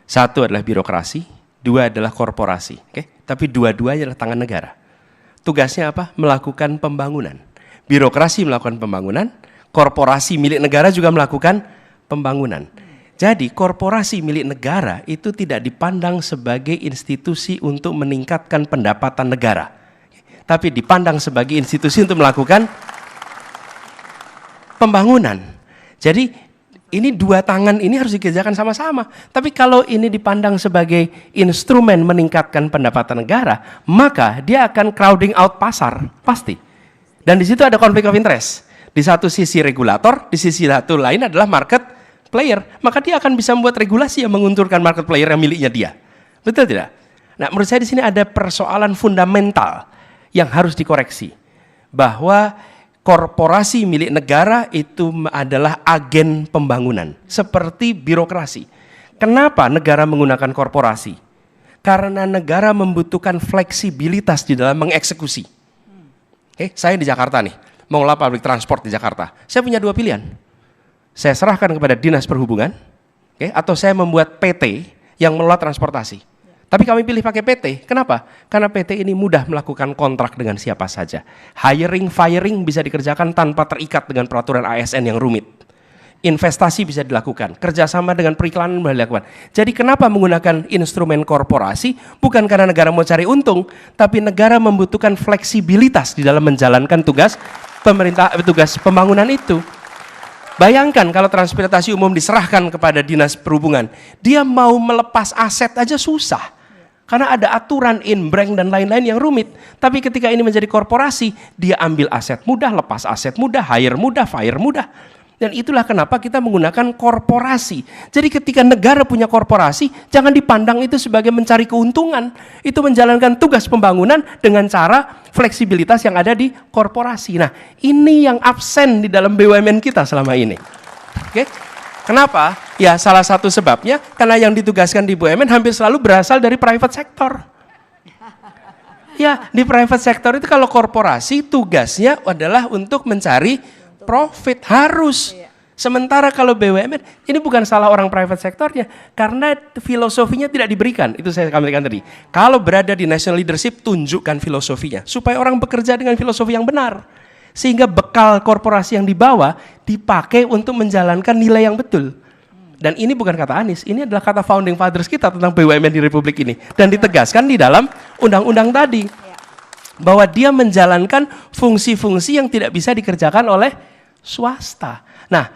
Satu adalah birokrasi, dua adalah korporasi. Tapi dua-duanya adalah tangan negara. Tugasnya apa? Melakukan pembangunan. Birokrasi melakukan pembangunan, korporasi milik negara juga melakukan pembangunan. Jadi korporasi milik negara itu tidak dipandang sebagai institusi untuk meningkatkan pendapatan negara. Tapi dipandang sebagai institusi untuk melakukan pembangunan. Jadi ini dua tangan ini harus dikerjakan sama-sama. Tapi kalau ini dipandang sebagai instrumen meningkatkan pendapatan negara, maka dia akan crowding out pasar, pasti. Dan di situ ada konflik of interest. Di satu sisi regulator, di sisi satu lain adalah market player. Maka dia akan bisa membuat regulasi yang menguntungkan market player yang miliknya dia. Betul tidak? Nah, menurut saya di sini ada persoalan fundamental yang harus dikoreksi, bahwa korporasi milik negara itu adalah agen pembangunan, seperti birokrasi. Kenapa negara menggunakan korporasi? Karena negara membutuhkan fleksibilitas di dalam mengeksekusi. Oke, saya di Jakarta nih, mengelola public transport di Jakarta. Saya punya dua pilihan. Saya serahkan kepada Dinas Perhubungan, atau saya membuat PT yang mengelola transportasi. Tapi kami pilih pakai PT, kenapa? Karena PT ini mudah melakukan kontrak dengan siapa saja. Hiring, firing bisa dikerjakan tanpa terikat dengan peraturan ASN yang rumit. Investasi bisa dilakukan, kerjasama dengan periklanan bisa dilakukan. Jadi kenapa menggunakan instrumen korporasi? Bukan karena negara mau cari untung, tapi negara membutuhkan fleksibilitas di dalam menjalankan tugas pembangunan itu. Bayangkan kalau transportasi umum diserahkan kepada Dinas Perhubungan, dia mau melepas aset aja susah. Karena ada aturan in-bank dan lain-lain yang rumit. Tapi ketika ini menjadi korporasi, dia ambil aset mudah, lepas aset mudah, hire mudah, fire mudah. Dan itulah kenapa kita menggunakan korporasi. Jadi ketika negara punya korporasi, jangan dipandang itu sebagai mencari keuntungan. Itu menjalankan tugas pembangunan dengan cara fleksibilitas yang ada di korporasi. Nah, ini yang absen di dalam BUMN kita selama ini. Oke? Kenapa? Ya salah satu sebabnya karena yang ditugaskan di BUMN hampir selalu berasal dari private sector. Ya, di private sector itu kalau korporasi tugasnya adalah untuk mencari profit, harus. Sementara kalau BUMN, ini bukan salah orang private sectornya, karena filosofinya tidak diberikan. Itu saya sampaikan tadi. Kalau berada di national leadership, tunjukkan filosofinya, supaya orang bekerja dengan filosofi yang benar. Sehingga bekal korporasi yang dibawa dipakai untuk menjalankan nilai yang betul. Dan ini bukan kata Anies, ini adalah kata founding fathers kita tentang BUMN di Republik ini. Dan ditegaskan di dalam undang-undang tadi. Bahwa dia menjalankan fungsi-fungsi yang tidak bisa dikerjakan oleh swasta. Nah,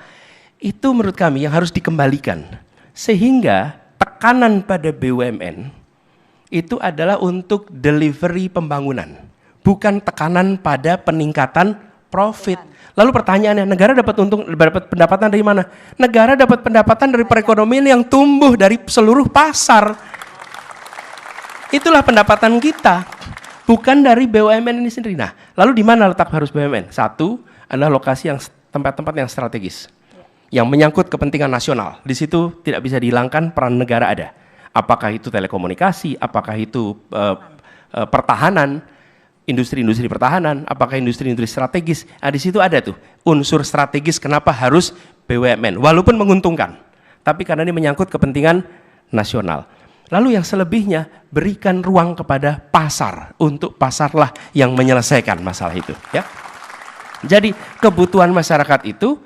itu menurut kami yang harus dikembalikan. Sehingga tekanan pada BUMN itu adalah untuk delivery pembangunan. Bukan tekanan pada peningkatan profit. Lalu pertanyaannya, negara dapat pendapatan dari mana? Negara dapat pendapatan dari perekonomian yang tumbuh dari seluruh pasar. Itulah pendapatan kita, bukan dari BUMN ini sendiri. Nah, lalu di mana letak harus BUMN? Satu adalah lokasi yang tempat-tempat yang strategis, yang menyangkut kepentingan nasional. Di situ tidak bisa dihilangkan peran negara ada. Apakah itu telekomunikasi, apakah itu pertahanan, industri-industri pertahanan, apakah industri-industri strategis. Nah, di situ ada tuh unsur strategis kenapa harus BUMN, walaupun menguntungkan, tapi karena ini menyangkut kepentingan nasional. Lalu yang selebihnya berikan ruang kepada pasar, untuk pasarlah yang menyelesaikan masalah itu. Ya. Jadi kebutuhan masyarakat itu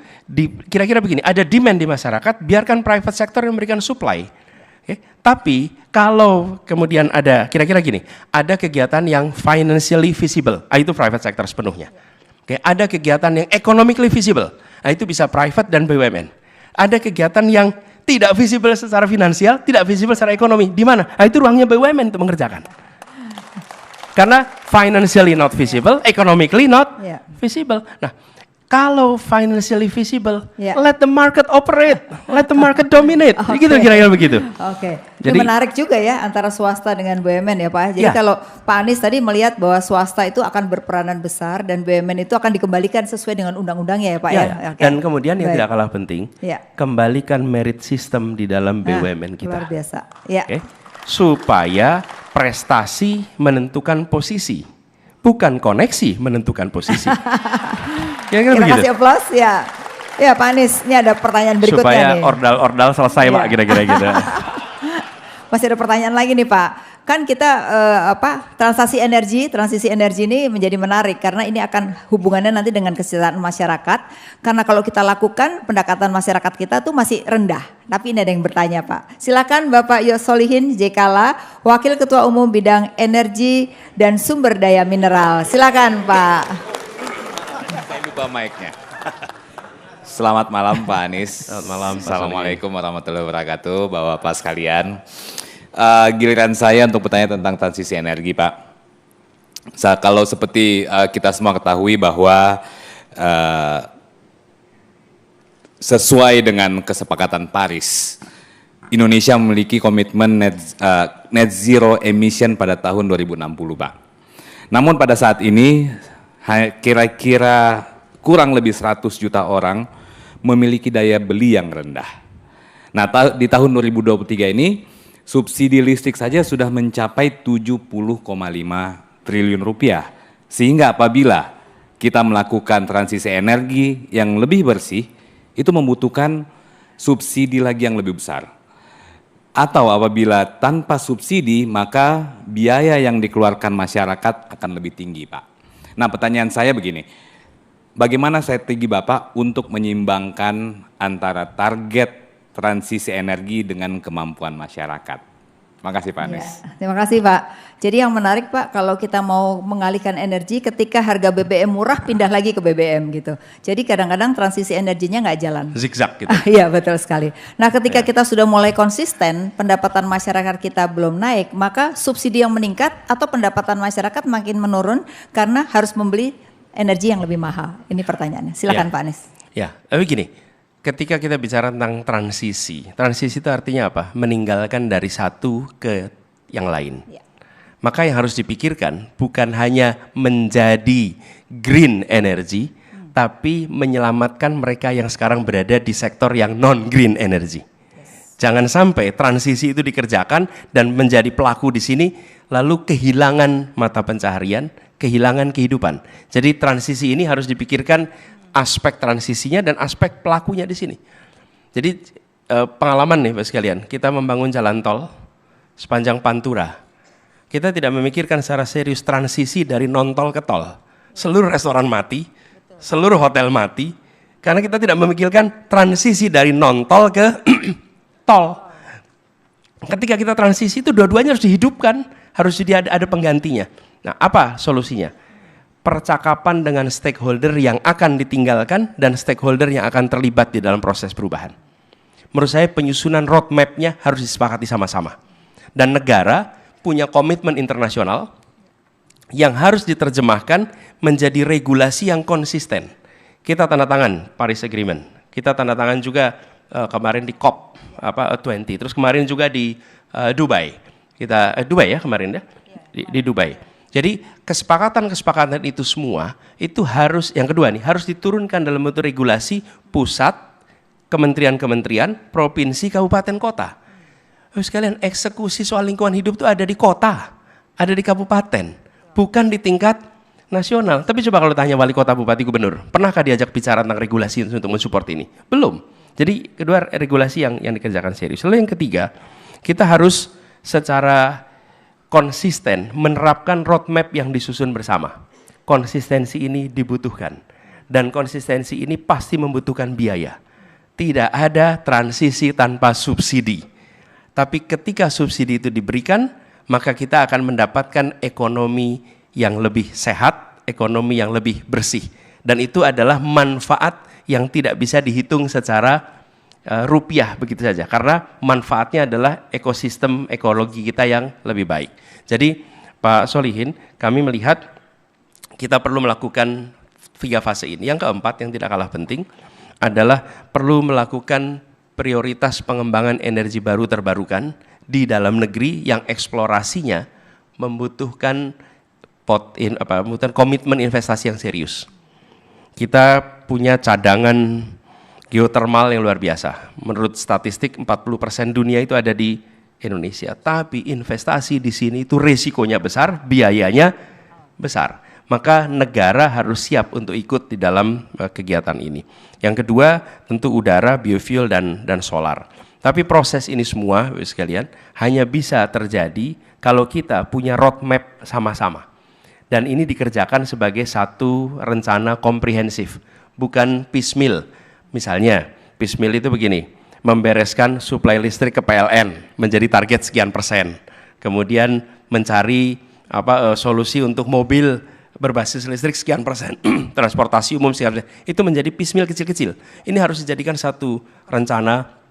kira-kira begini, ada demand di masyarakat, biarkan private sector yang memberikan supply. Tapi kalau kemudian ada kira-kira gini, ada kegiatan yang financially visible, itu private sector sepenuhnya. Ada kegiatan yang economically visible, itu bisa private dan BUMN. Ada kegiatan yang tidak visible secara finansial, tidak visible secara ekonomi, di mana? Itu ruangnya BUMN untuk mengerjakan. Karena financially not visible, economically not visible. Nah, kalau financially visible, let the market operate, let the market dominate. Gitu kira-kira begitu. Jadi menarik juga ya antara swasta dengan BUMN ya Pak. Jadi kalau Pak Anies tadi melihat bahwa swasta itu akan berperanan besar dan BUMN itu akan dikembalikan sesuai dengan undang-undangnya ya Pak ya. Dan kemudian yang tidak kalah penting, kembalikan merit system di dalam BUMN kita. Luar biasa. Ya. Supaya prestasi menentukan posisi, bukan koneksi menentukan posisi. Kita kasih aplaus ya. Ya Pak Anies, ini ada pertanyaan berikutnya supaya nih. ordal selesai Pak, kira-kira gitu. Masih ada pertanyaan lagi nih Pak. Kan kita transisi energi ini menjadi menarik karena ini akan hubungannya nanti dengan kesejahteraan masyarakat. Karena kalau kita lakukan pendekatan masyarakat kita tuh masih rendah. Tapi ini ada yang bertanya Pak. Silakan Bapak Yosolihin Jekala, Wakil Ketua Umum Bidang Energi dan Sumber Daya Mineral. Silakan Pak. Saya lupa mic-nya. Selamat malam Pak Anies. Selamat malam. Assalamualaikum warahmatullahi wabarakatuh, Bapak-Bapak sekalian. Giliran saya untuk bertanya tentang transisi energi Pak. Kalau seperti kita semua ketahui bahwa sesuai dengan kesepakatan Paris, Indonesia memiliki komitmen net zero emission pada tahun 2060, Pak. Namun pada saat ini kira-kira kurang lebih 100 juta orang memiliki daya beli yang rendah. Nah, di tahun 2023 ini subsidi listrik saja sudah mencapai 70,5 triliun rupiah. Sehingga apabila kita melakukan transisi energi yang lebih bersih, itu membutuhkan subsidi lagi yang lebih besar. Atau apabila tanpa subsidi, maka biaya yang dikeluarkan masyarakat akan lebih tinggi, Pak. Nah, pertanyaan saya begini, bagaimana strategi Bapak untuk menyeimbangkan antara target transisi energi dengan kemampuan masyarakat? Terima kasih Pak Anies. Ya, terima kasih Pak. Jadi yang menarik Pak, kalau kita mau mengalihkan energi ketika harga BBM murah pindah lagi ke BBM gitu. Jadi kadang-kadang transisi energinya nggak jalan. Zigzag gitu. Iya betul sekali. Nah ketika kita sudah mulai konsisten, pendapatan masyarakat kita belum naik, maka subsidi yang meningkat atau pendapatan masyarakat makin menurun karena harus membeli energi yang lebih mahal. Ini pertanyaannya. Silakan Pak Anies. Ya, tapi gini. Ketika kita bicara tentang transisi itu artinya apa? Meninggalkan dari satu ke yang lain. Ya. Maka yang harus dipikirkan bukan hanya menjadi green energy, tapi menyelamatkan mereka yang sekarang berada di sektor yang non-green energy. Jangan sampai transisi itu dikerjakan dan menjadi pelaku di sini, lalu kehilangan mata pencaharian, kehilangan kehidupan. Jadi transisi ini harus dipikirkan aspek transisinya dan aspek pelakunya di sini. Jadi pengalaman nih Bapak sekalian, kita membangun jalan tol sepanjang Pantura. Kita tidak memikirkan secara serius transisi dari non-tol ke tol. Seluruh restoran mati, seluruh hotel mati, karena kita tidak memikirkan transisi dari non-tol ke tol. Ketika kita transisi itu dua-duanya harus dihidupkan, harus ada penggantinya. Nah, apa solusinya? Percakapan dengan stakeholder yang akan ditinggalkan dan stakeholder yang akan terlibat di dalam proses perubahan. Menurut saya penyusunan roadmap-nya harus disepakati sama-sama. Dan negara punya komitmen internasional yang harus diterjemahkan menjadi regulasi yang konsisten. Kita tanda tangan Paris Agreement, kita tanda tangan juga kemarin di COP 20, terus kemarin juga di Dubai. Dubai ya kemarin ya, di Dubai. Jadi kesepakatan-kesepakatan itu semua itu harus, yang kedua nih, harus diturunkan dalam bentuk regulasi pusat, kementerian-kementerian, provinsi, kabupaten, kota. Sekalian eksekusi soal lingkungan hidup itu ada di kota, ada di kabupaten, bukan di tingkat nasional. Tapi coba kalau tanya wali kota, bupati, gubernur, pernahkah diajak bicara tentang regulasi untuk mensupport ini? Belum. Jadi kedua regulasi yang dikerjakan serius. Lalu yang ketiga, kita harus secara konsisten menerapkan roadmap yang disusun bersama. Konsistensi ini dibutuhkan. Dan konsistensi ini pasti membutuhkan biaya. Tidak ada transisi tanpa subsidi. Tapi ketika subsidi itu diberikan, maka kita akan mendapatkan ekonomi yang lebih sehat, ekonomi yang lebih bersih. Dan itu adalah manfaat yang tidak bisa dihitung secara rupiah begitu saja, karena manfaatnya adalah ekosistem ekologi kita yang lebih baik. Jadi Pak Solihin, kami melihat kita perlu melakukan 3 fase ini. Yang keempat yang tidak kalah penting adalah perlu melakukan prioritas pengembangan energi baru terbarukan di dalam negeri yang eksplorasinya membutuhkan komitmen investasi yang serius. Kita punya cadangan geotermal yang luar biasa. Menurut statistik 40% dunia itu ada di Indonesia. Tapi investasi di sini itu risikonya besar, biayanya besar. Maka negara harus siap untuk ikut di dalam kegiatan ini. Yang kedua tentu udara, biofuel dan solar. Tapi proses ini semua sekalian hanya bisa terjadi kalau kita punya roadmap sama-sama. Dan ini dikerjakan sebagai satu rencana komprehensif, bukan piecemeal. Misalnya, piecemeal itu begini, membereskan suplai listrik ke PLN menjadi target sekian persen. Kemudian mencari solusi untuk mobil berbasis listrik sekian persen, transportasi umum sekian persen. Itu menjadi piecemeal kecil-kecil. Ini harus dijadikan satu rencana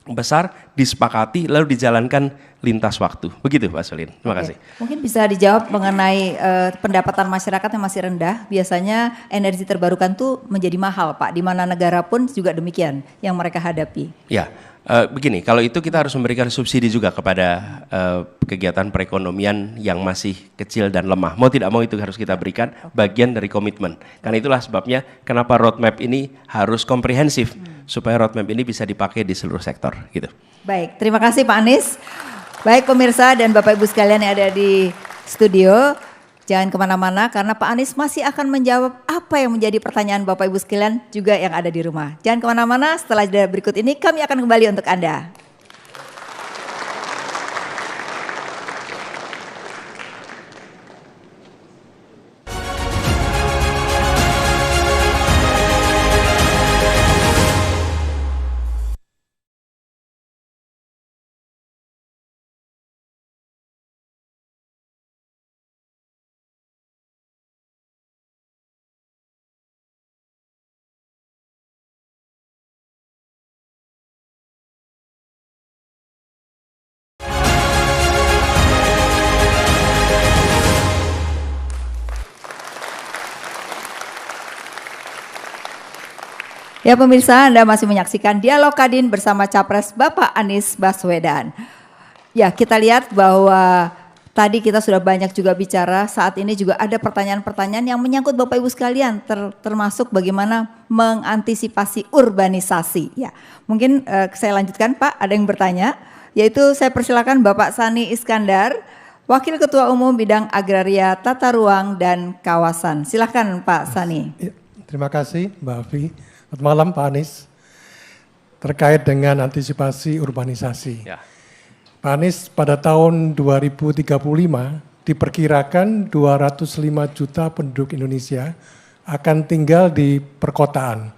besar, disepakati, lalu dijalankan lintas waktu. Begitu Pak Solin, terima kasih. Mungkin bisa dijawab mengenai pendapatan masyarakat yang masih rendah, biasanya energi terbarukan tuh menjadi mahal Pak, di mana negara pun juga demikian yang mereka hadapi. Ya, Begini, kalau itu kita harus memberikan subsidi juga kepada kegiatan perekonomian yang masih kecil dan lemah. Mau tidak mau itu harus kita berikan bagian dari komitmen. Karena itulah sebabnya kenapa roadmap ini harus komprehensif supaya roadmap ini bisa dipakai di seluruh sektor. Gitu. Baik, terima kasih Pak Anies. Baik pemirsa dan Bapak Ibu sekalian yang ada di studio. Jangan kemana-mana karena Pak Anies masih akan menjawab apa yang menjadi pertanyaan Bapak Ibu sekalian juga yang ada di rumah. Jangan kemana-mana, setelah jeda berikut ini kami akan kembali untuk Anda. Ya pemirsa, Anda masih menyaksikan Dialog Kadin bersama Capres Bapak Anies Baswedan. Ya, kita lihat bahwa tadi kita sudah banyak juga bicara, saat ini juga ada pertanyaan-pertanyaan yang menyangkut Bapak Ibu sekalian, termasuk bagaimana mengantisipasi urbanisasi. Ya, mungkin saya lanjutkan Pak, ada yang bertanya, yaitu saya persilakan Bapak Sani Iskandar, Wakil Ketua Umum Bidang Agraria, Tata Ruang dan Kawasan. Silakan Pak Sani. Ya, terima kasih Mbak Afi. Selamat malam Pak Anies. Terkait dengan antisipasi urbanisasi. Ya. Pak Anies, pada tahun 2035 diperkirakan 205 juta penduduk Indonesia akan tinggal di perkotaan.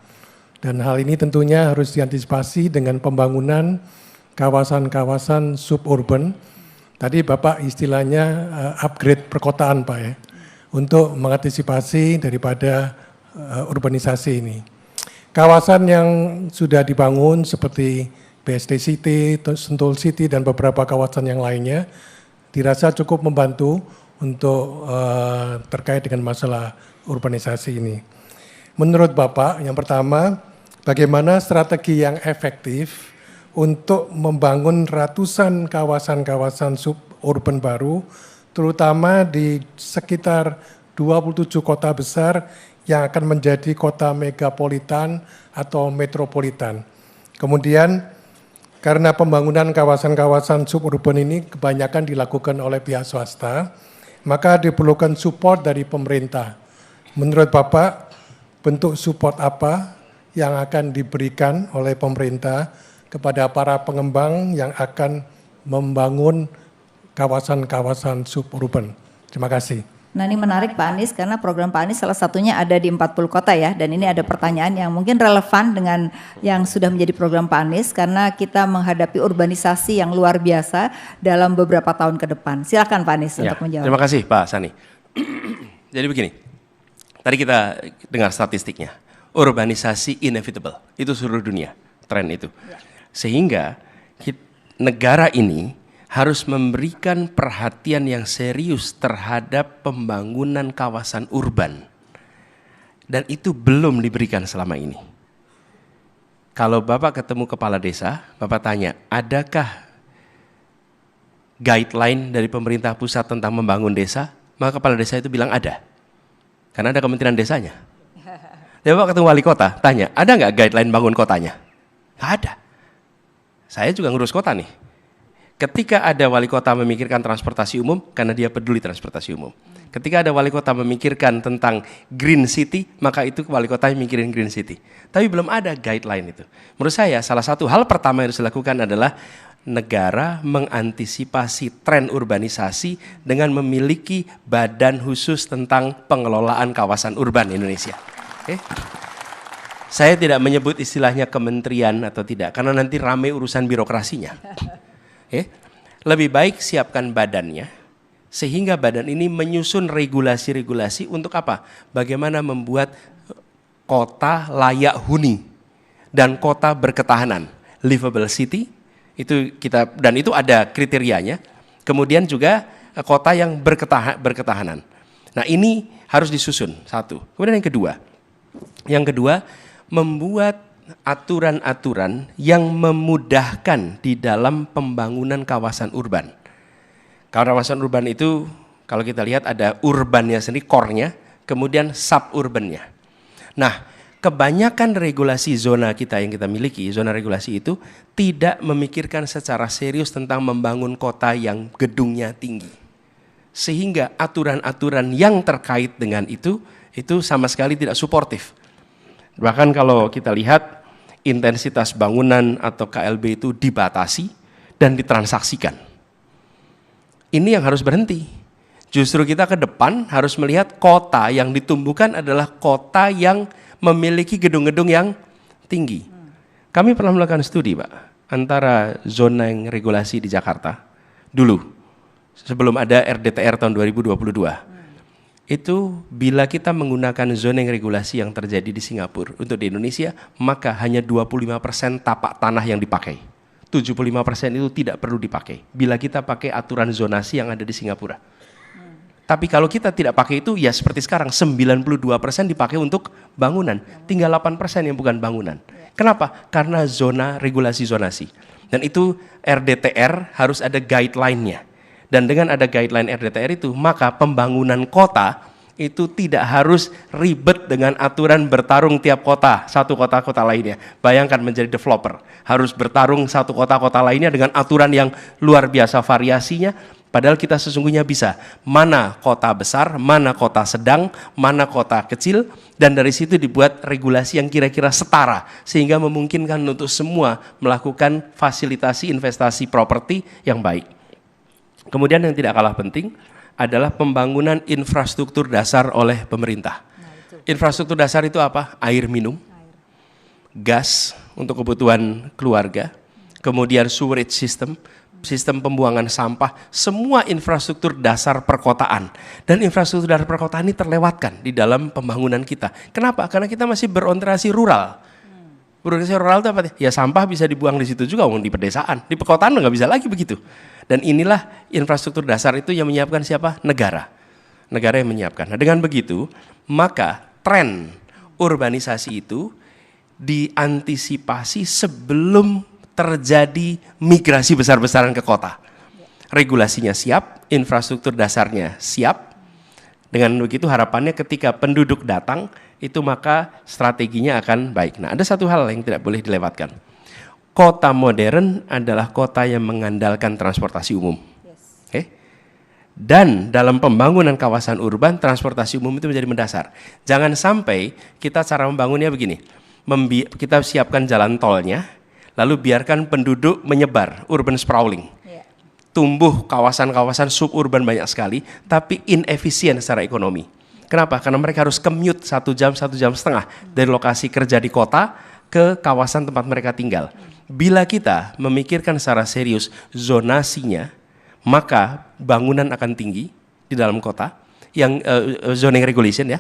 Dan hal ini tentunya harus diantisipasi dengan pembangunan kawasan-kawasan suburban. Tadi Bapak istilahnya upgrade perkotaan Pak ya, untuk mengantisipasi daripada urbanisasi ini. Kawasan yang sudah dibangun seperti BSD City, Sentul City dan beberapa kawasan yang lainnya dirasa cukup membantu untuk terkait dengan masalah urbanisasi ini. Menurut Bapak, yang pertama, bagaimana strategi yang efektif untuk membangun ratusan kawasan-kawasan suburban baru, terutama di sekitar 27 kota besar yang akan menjadi kota megapolitan atau metropolitan. Kemudian karena pembangunan kawasan-kawasan suburban ini kebanyakan dilakukan oleh pihak swasta, maka diperlukan support dari pemerintah. Menurut Bapak, bentuk support apa yang akan diberikan oleh pemerintah kepada para pengembang yang akan membangun kawasan-kawasan suburban? Terima kasih. Nah ini menarik Pak Anies karena program Pak Anies salah satunya ada di 40 kota ya, dan ini ada pertanyaan yang mungkin relevan dengan yang sudah menjadi program Pak Anies karena kita menghadapi urbanisasi yang luar biasa dalam beberapa tahun ke depan. Silakan Pak Anies untuk menjawab. Terima kasih Pak Sani. Jadi begini, tadi kita dengar statistiknya, urbanisasi inevitable, itu seluruh dunia, tren itu. Sehingga negara ini harus memberikan perhatian yang serius terhadap pembangunan kawasan urban. Dan itu belum diberikan selama ini. Kalau Bapak ketemu kepala desa, Bapak tanya, adakah guideline dari pemerintah pusat tentang membangun desa? Maka kepala desa itu bilang ada. Karena ada Kementerian Desanya. Dan Bapak ketemu wali kota, tanya, ada nggak guideline bangun kotanya? Nggak ada. Saya juga ngurus kota nih. Ketika ada wali kota memikirkan transportasi umum, karena dia peduli transportasi umum. Ketika ada wali kota memikirkan tentang green city, maka itu wali kota yang mikirin green city. Tapi belum ada guideline itu. Menurut saya salah satu hal pertama yang harus dilakukan adalah negara mengantisipasi tren urbanisasi dengan memiliki badan khusus tentang pengelolaan kawasan urban Indonesia. Oke? Saya tidak menyebut istilahnya kementerian atau tidak, karena nanti rame urusan birokrasinya. Lebih baik siapkan badannya, sehingga badan ini menyusun regulasi-regulasi untuk apa? Bagaimana membuat kota layak huni dan kota berketahanan, livable city, itu kita, dan itu ada kriterianya. Kemudian juga kota yang berketahanan. Nah ini harus disusun, satu. Kemudian yang kedua membuat aturan-aturan yang memudahkan di dalam pembangunan kawasan urban. Kawasan urban itu kalau kita lihat ada urbannya sendiri, core-nya, kemudian suburbannya. Nah, kebanyakan regulasi zona kita yang kita miliki, zona regulasi itu tidak memikirkan secara serius tentang membangun kota yang gedungnya tinggi. Sehingga aturan-aturan yang terkait dengan itu sama sekali tidak suportif. Bahkan kalau kita lihat intensitas bangunan atau KLB itu dibatasi dan ditransaksikan. Ini yang harus berhenti. Justru kita ke depan harus melihat kota yang ditumbuhkan adalah kota yang memiliki gedung-gedung yang tinggi. Kami pernah melakukan studi, Pak, antara zona yang regulasi di Jakarta dulu, sebelum ada RDTR tahun 2022. Itu bila kita menggunakan zona yang regulasi yang terjadi di Singapura untuk di Indonesia, maka hanya 25% tapak tanah yang dipakai. 75% itu tidak perlu dipakai bila kita pakai aturan zonasi yang ada di Singapura. Tapi kalau kita tidak pakai itu, ya seperti sekarang 92% dipakai untuk bangunan, tinggal 8% yang bukan bangunan. Kenapa? Karena zona regulasi zonasi. Dan itu RDTR harus ada guideline-nya. Dan dengan ada guideline RDTR itu, maka pembangunan kota itu tidak harus ribet dengan aturan bertarung tiap kota, satu kota-kota lainnya. Bayangkan menjadi developer, harus bertarung satu kota-kota lainnya dengan aturan yang luar biasa variasinya, padahal kita sesungguhnya bisa. Mana kota besar, mana kota sedang, mana kota kecil, dan dari situ dibuat regulasi yang kira-kira setara, sehingga memungkinkan untuk semua melakukan fasilitasi investasi properti yang baik. Kemudian yang tidak kalah penting, adalah pembangunan infrastruktur dasar oleh pemerintah. Infrastruktur dasar itu apa? Air minum, gas untuk kebutuhan keluarga, kemudian sewerage system, sistem pembuangan sampah, semua infrastruktur dasar perkotaan. Dan infrastruktur dasar perkotaan ini terlewatkan di dalam pembangunan kita. Kenapa? Karena kita masih berorientasi rural. Berorientasi rural itu apa? Ya sampah bisa dibuang di situ juga, di pedesaan. Di perkotaan nggak bisa lagi begitu. Dan inilah infrastruktur dasar itu yang menyiapkan siapa? Negara. Negara yang menyiapkan. Nah dengan begitu, maka tren urbanisasi itu diantisipasi sebelum terjadi migrasi besar-besaran ke kota. Regulasinya siap, infrastruktur dasarnya siap. Dengan begitu harapannya ketika penduduk datang, itu maka strateginya akan baik. Nah ada satu hal yang tidak boleh dilewatkan. Kota modern adalah kota yang mengandalkan transportasi umum. Okay? Dan dalam pembangunan kawasan urban, transportasi umum itu menjadi mendasar. Jangan sampai kita cara membangunnya begini, kita siapkan jalan tolnya, lalu biarkan penduduk menyebar, urban sprawling. Tumbuh kawasan-kawasan suburban banyak sekali, tapi inefisien secara ekonomi. Kenapa? Karena mereka harus commute 1 jam, 1,5 jam dari lokasi kerja di kota ke kawasan tempat mereka tinggal. Bila kita memikirkan secara serius zonasinya, maka bangunan akan tinggi di dalam kota, yang zoning regulation ya.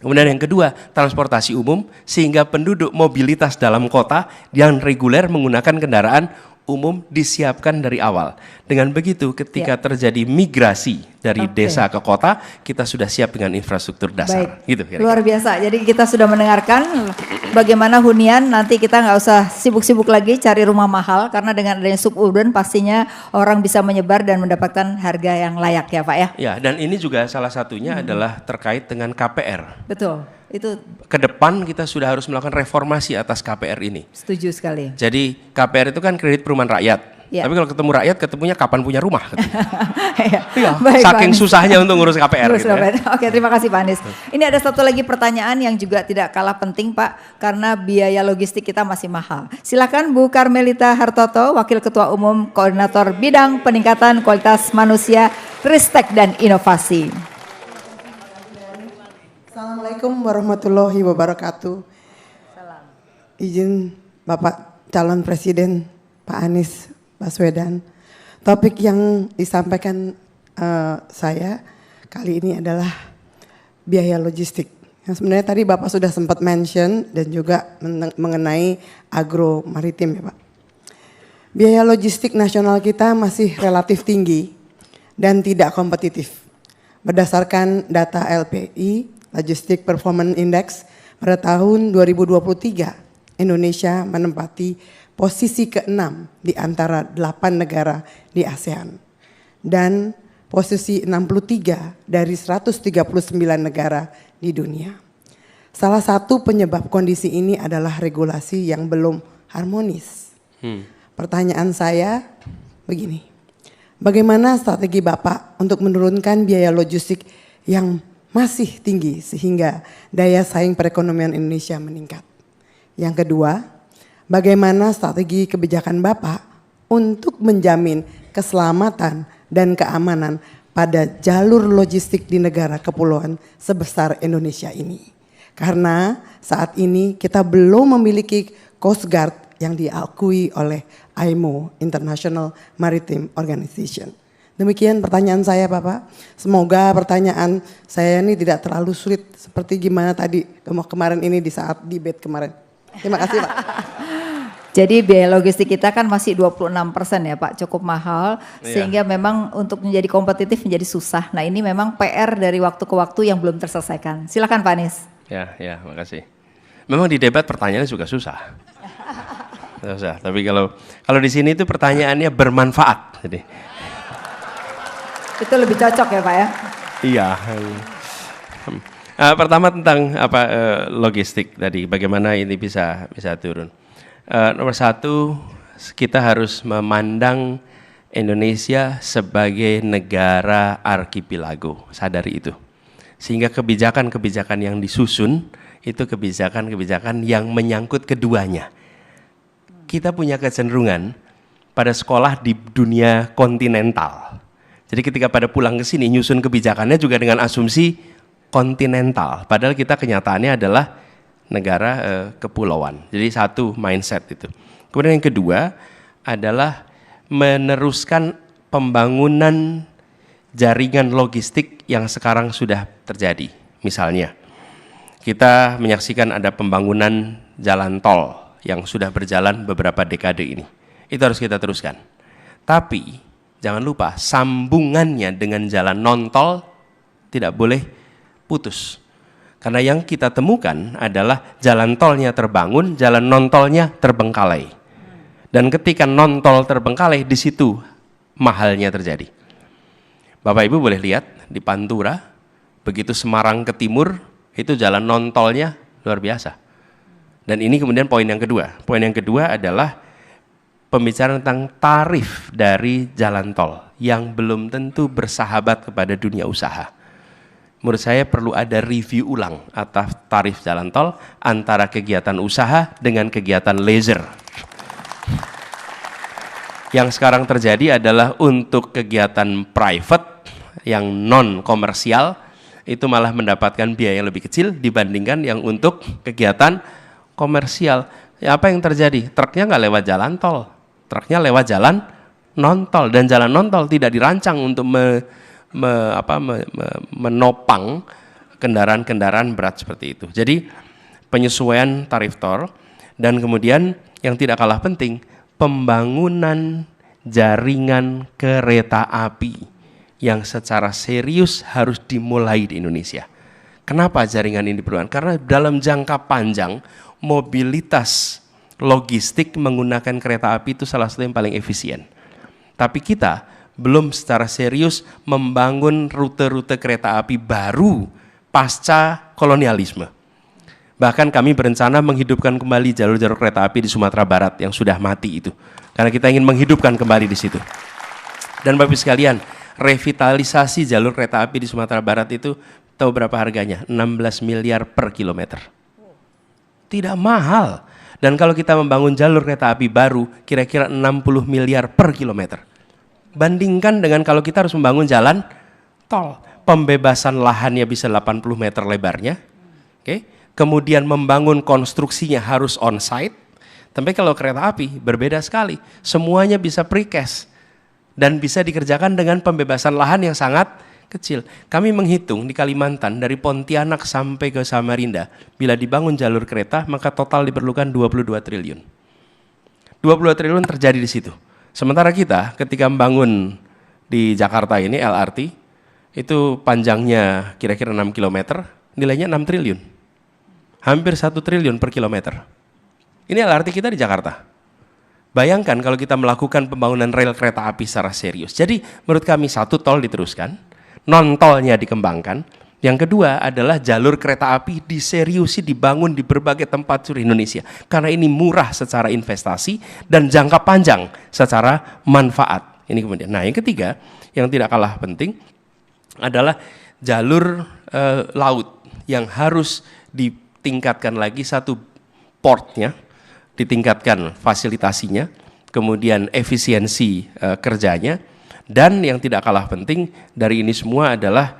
Kemudian yang kedua, transportasi umum, sehingga penduduk mobilitas dalam kota yang reguler menggunakan kendaraan umum disiapkan dari awal. Dengan begitu ketika terjadi migrasi dari desa ke kota, kita sudah siap dengan infrastruktur dasar. Baik. Gitu, kira-kira. Luar biasa, jadi kita sudah mendengarkan bagaimana hunian, nanti kita nggak usah sibuk-sibuk lagi cari rumah mahal, karena dengan adanya suburban pastinya orang bisa menyebar dan mendapatkan harga yang layak ya Pak ya. Ya, dan ini juga salah satunya adalah terkait dengan KPR. Betul, itu ke depan kita sudah harus melakukan reformasi atas KPR ini. setuju sekali. Jadi KPR itu kan kredit perumahan rakyat. Ya. Tapi kalau ketemu rakyat, ketemunya kapan punya rumah? Iya, saking susahnya untuk ngurus KPR. Gitu ya. Oke, terima kasih Pak Anies. Ini ada satu lagi pertanyaan yang juga tidak kalah penting Pak, karena biaya logistik kita masih mahal. Silakan Bu Karmelita Hartoto, Wakil Ketua Umum Koordinator Bidang Peningkatan Kualitas Manusia, Ristek dan Inovasi. Assalamualaikum warahmatullahi wabarakatuh. Izin Bapak Calon Presiden Pak Anies Baswedan. Topik yang disampaikan saya kali ini adalah biaya logistik. Yang sebenarnya tadi Bapak sudah sempat mention dan juga mengenai agro maritim ya Pak. Biaya logistik nasional kita masih relatif tinggi dan tidak kompetitif. Berdasarkan data LPI, Logistic Performance Index pada tahun 2023 Indonesia menempati posisi ke-6 di antara 8 negara di ASEAN dan posisi 63 dari 139 negara di dunia. Salah satu penyebab kondisi ini adalah regulasi yang belum harmonis. Pertanyaan saya begini, bagaimana strategi Bapak untuk menurunkan biaya logistik yang masih tinggi sehingga daya saing perekonomian Indonesia meningkat? Yang kedua, bagaimana strategi kebijakan Bapak untuk menjamin keselamatan dan keamanan pada jalur logistik di negara kepulauan sebesar Indonesia ini? Karena saat ini kita belum memiliki Coast Guard yang diakui oleh IMO, International Maritime Organization. Demikian pertanyaan saya Bapak. Semoga pertanyaan saya ini tidak terlalu sulit seperti gimana tadi kemarin ini di saat debate kemarin. Terima kasih Pak. Jadi biaya logistik kita kan masih 26% ya Pak, cukup mahal. Sehingga memang untuk menjadi kompetitif menjadi susah. Nah ini memang PR dari waktu ke waktu yang belum terselesaikan. Silakan Pak Anies. Ya, makasih. Memang di debat pertanyaannya juga susah. Susah. Tapi kalau di sini itu pertanyaannya bermanfaat. Jadi itu lebih cocok ya Pak ya? Iya. Pertama tentang logistik tadi, bagaimana ini bisa turun. Nomor satu, kita harus memandang Indonesia sebagai negara arkipelago, sadari itu. Sehingga kebijakan-kebijakan yang disusun itu kebijakan-kebijakan yang menyangkut keduanya. Kita punya kecenderungan pada sekolah di dunia kontinental. Jadi ketika pada pulang ke sini nyusun kebijakannya juga dengan asumsi kontinental. Padahal kita kenyataannya adalah negara kepulauan. Jadi satu mindset itu. Kemudian yang kedua adalah meneruskan pembangunan jaringan logistik yang sekarang sudah terjadi. Misalnya kita menyaksikan ada pembangunan jalan tol yang sudah berjalan beberapa dekade ini. Itu harus kita teruskan. Tapi jangan lupa sambungannya dengan jalan non-tol tidak boleh putus. Karena yang kita temukan adalah jalan tolnya terbangun, jalan non-tolnya terbengkalai. Dan ketika non-tol terbengkalai, di situ mahalnya terjadi. Bapak Ibu boleh lihat di Pantura, begitu Semarang ke timur, itu jalan non-tolnya luar biasa. Dan ini kemudian poin yang kedua. Poin yang kedua adalah pembicaraan tentang tarif dari jalan tol yang belum tentu bersahabat kepada dunia usaha. Menurut saya perlu ada review ulang atas tarif jalan tol antara kegiatan usaha dengan kegiatan leisure. Yang sekarang terjadi adalah untuk kegiatan private yang non komersial itu malah mendapatkan biaya yang lebih kecil dibandingkan yang untuk kegiatan komersial. Ya, apa yang terjadi? Truknya nggak lewat jalan tol. Truknya lewat jalan non-tol, dan jalan non-tol tidak dirancang untuk menopang kendaraan-kendaraan berat seperti itu. Jadi penyesuaian tarif tol, dan kemudian yang tidak kalah penting, pembangunan jaringan kereta api yang secara serius harus dimulai di Indonesia. Kenapa jaringan ini diperlukan? Karena dalam jangka panjang mobilitas logistik menggunakan kereta api itu salah satu yang paling efisien. Tapi kita belum secara serius membangun rute-rute kereta api baru pasca kolonialisme. Bahkan kami berencana menghidupkan kembali jalur-jalur kereta api di Sumatera Barat yang sudah mati itu. Karena kita ingin menghidupkan kembali di situ. Dan Bapak sekalian, revitalisasi jalur kereta api di Sumatera Barat itu tahu berapa harganya? 16 miliar per kilometer. Tidak mahal. Dan kalau kita membangun jalur kereta api baru, kira-kira 60 miliar per kilometer. Bandingkan dengan kalau kita harus membangun jalan tol. Pembebasan lahannya bisa 80 meter lebarnya. Kemudian membangun konstruksinya harus on-site. Tapi kalau kereta api berbeda sekali. Semuanya bisa precast. Dan bisa dikerjakan dengan pembebasan lahan yang sangat kecil. Kami menghitung di Kalimantan dari Pontianak sampai ke Samarinda, bila dibangun jalur kereta maka total diperlukan 22 triliun. 22 triliun terjadi di situ. Sementara kita ketika membangun di Jakarta ini LRT, itu panjangnya kira-kira 6 km, nilainya 6 triliun. Hampir 1 triliun per kilometer. Ini LRT kita di Jakarta. Bayangkan kalau kita melakukan pembangunan rel kereta api secara serius. Jadi menurut kami satu, tol diteruskan, non-tolnya dikembangkan. Yang kedua adalah jalur kereta api diseriusi dibangun di berbagai tempat seluruh Indonesia. Karena ini murah secara investasi dan jangka panjang secara manfaat. Ini kemudian. Nah yang ketiga yang tidak kalah penting adalah jalur laut yang harus ditingkatkan lagi, satu portnya, ditingkatkan fasilitasinya, kemudian efisiensi kerjanya, dan yang tidak kalah penting dari ini semua adalah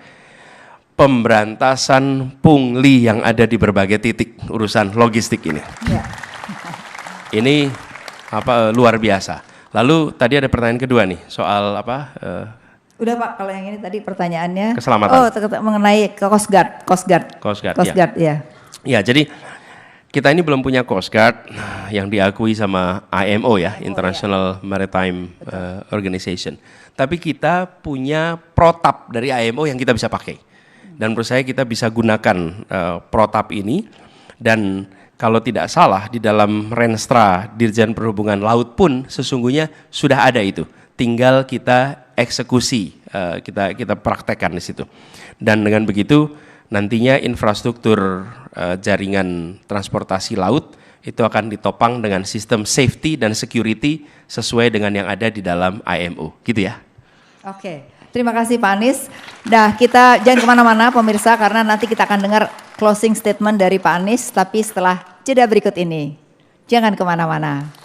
pemberantasan pungli yang ada di berbagai titik urusan logistik ini. Ya. Ini luar biasa. Lalu tadi ada pertanyaan kedua nih soal Udah Pak, kalau yang ini tadi pertanyaannya. Keselamatan. Oh, mengenai Coast Guard. Ya. Ya, jadi kita ini belum punya Coast Guard yang diakui sama IMO ya, International Maritime Organization. Tapi kita punya protap dari IMO yang kita bisa pakai. Dan menurut saya kita bisa gunakan protap ini, dan kalau tidak salah di dalam Renstra Dirjen Perhubungan Laut pun sesungguhnya sudah ada itu. Tinggal kita eksekusi, kita praktekkan di situ. Dan dengan begitu nantinya infrastruktur jaringan transportasi laut itu akan ditopang dengan sistem safety dan security sesuai dengan yang ada di dalam IMO, gitu ya. Oke, terima kasih Pak Anies. Nah, kita jangan kemana-mana pemirsa, karena nanti kita akan dengar closing statement dari Pak Anies, tapi setelah jeda berikut ini. Jangan kemana-mana.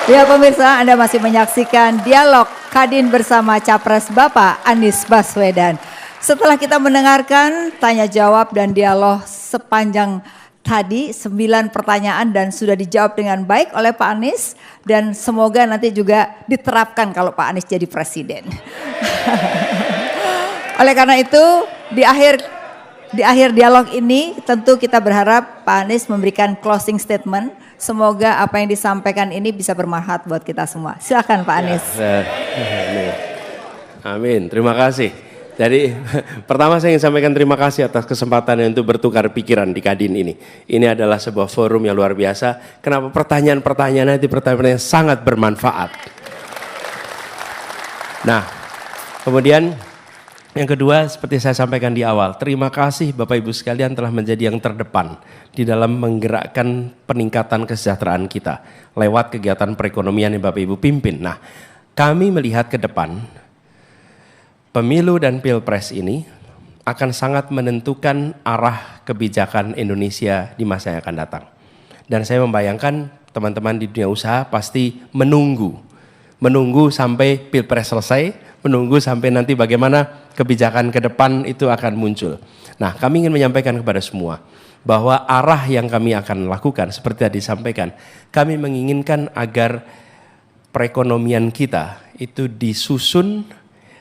Ya pemirsa, Anda masih menyaksikan dialog Kadin bersama Capres Bapak Anies Baswedan. Setelah kita mendengarkan tanya jawab dan dialog sepanjang tadi, 9 pertanyaan dan sudah dijawab dengan baik oleh Pak Anies, dan semoga nanti juga diterapkan kalau Pak Anies jadi presiden. Oleh karena itu di akhir dialog ini tentu kita berharap Pak Anies memberikan closing statement. Semoga apa yang disampaikan ini bisa bermanfaat buat kita semua. Silakan Pak Anies. Amin. Terima kasih. Jadi pertama saya ingin sampaikan terima kasih atas kesempatan untuk bertukar pikiran di Kadin ini. Ini adalah sebuah forum yang luar biasa. Kenapa pertanyaan-pertanyaannya itu pertanyaan yang sangat bermanfaat. Nah, kemudian yang kedua, seperti saya sampaikan di awal, terima kasih Bapak Ibu sekalian telah menjadi yang terdepan di dalam menggerakkan peningkatan kesejahteraan kita lewat kegiatan perekonomian yang Bapak Ibu pimpin. Nah, kami melihat ke depan, pemilu dan pilpres ini akan sangat menentukan arah kebijakan Indonesia di masa yang akan datang. Dan saya membayangkan teman-teman di dunia usaha pasti menunggu sampai pilpres selesai, menunggu sampai nanti bagaimana kebijakan ke depan itu akan muncul. Nah, kami ingin menyampaikan kepada semua bahwa arah yang kami akan lakukan seperti tadi disampaikan, kami menginginkan agar perekonomian kita itu disusun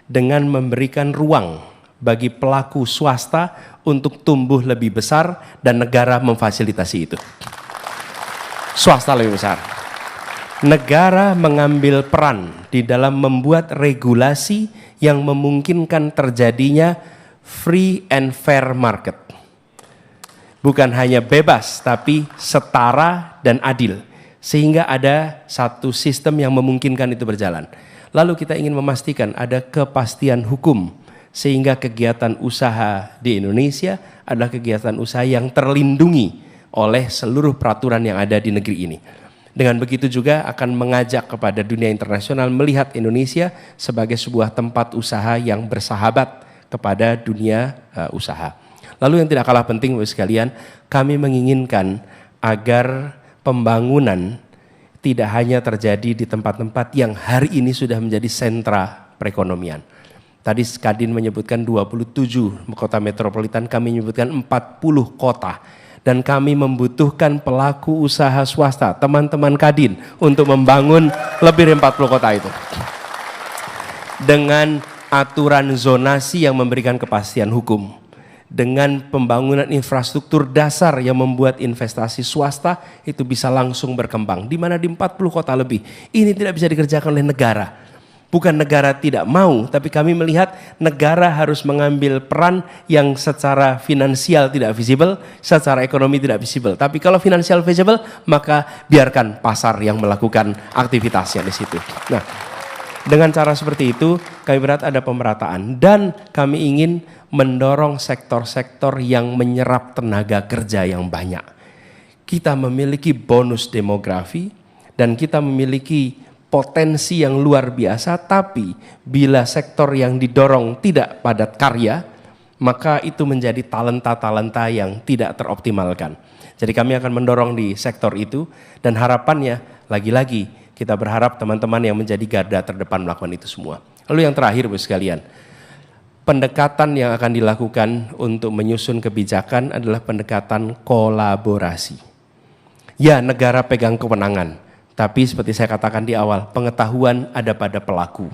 dengan memberikan ruang bagi pelaku swasta untuk tumbuh lebih besar dan negara memfasilitasi itu. Swasta lebih besar. Negara mengambil peran di dalam membuat regulasi yang memungkinkan terjadinya free and fair market. Bukan hanya bebas, tapi setara dan adil. Sehingga ada satu sistem yang memungkinkan itu berjalan. Lalu kita ingin memastikan ada kepastian hukum, sehingga kegiatan usaha di Indonesia adalah kegiatan usaha yang terlindungi oleh seluruh peraturan yang ada di negeri ini. Dengan begitu juga akan mengajak kepada dunia internasional melihat Indonesia sebagai sebuah tempat usaha yang bersahabat kepada dunia usaha. Lalu yang tidak kalah penting Bapak sekalian, kami menginginkan agar pembangunan tidak hanya terjadi di tempat-tempat yang hari ini sudah menjadi sentra perekonomian, Tadi Kadin menyebutkan 27 kota metropolitan, kami menyebutkan 40 kota. Dan kami membutuhkan pelaku usaha swasta, teman-teman Kadin, untuk membangun lebih dari 40 kota itu. Dengan aturan zonasi yang memberikan kepastian hukum, dengan pembangunan infrastruktur dasar yang membuat investasi swasta itu bisa langsung berkembang, di mana di 40 kota lebih. Ini tidak bisa dikerjakan oleh negara. Bukan negara tidak mau, tapi kami melihat negara harus mengambil peran yang secara finansial tidak visible, secara ekonomi tidak visible. Tapi kalau finansial visible, maka biarkan pasar yang melakukan aktivitasnya di situ. Nah, dengan cara seperti itu, kami berat ada pemerataan dan kami ingin mendorong sektor-sektor yang menyerap tenaga kerja yang banyak. Kita memiliki bonus demografi dan kita memiliki potensi yang luar biasa, tapi bila sektor yang didorong tidak padat karya, maka itu menjadi talenta-talenta yang tidak teroptimalkan. Jadi kami akan mendorong di sektor itu dan harapannya lagi-lagi kita berharap teman-teman yang menjadi garda terdepan melakukan itu semua. Lalu yang terakhir Bapak sekalian, pendekatan yang akan dilakukan untuk menyusun kebijakan adalah pendekatan kolaborasi. Ya, negara pegang kewenangan, tapi seperti saya katakan di awal, pengetahuan ada pada pelaku,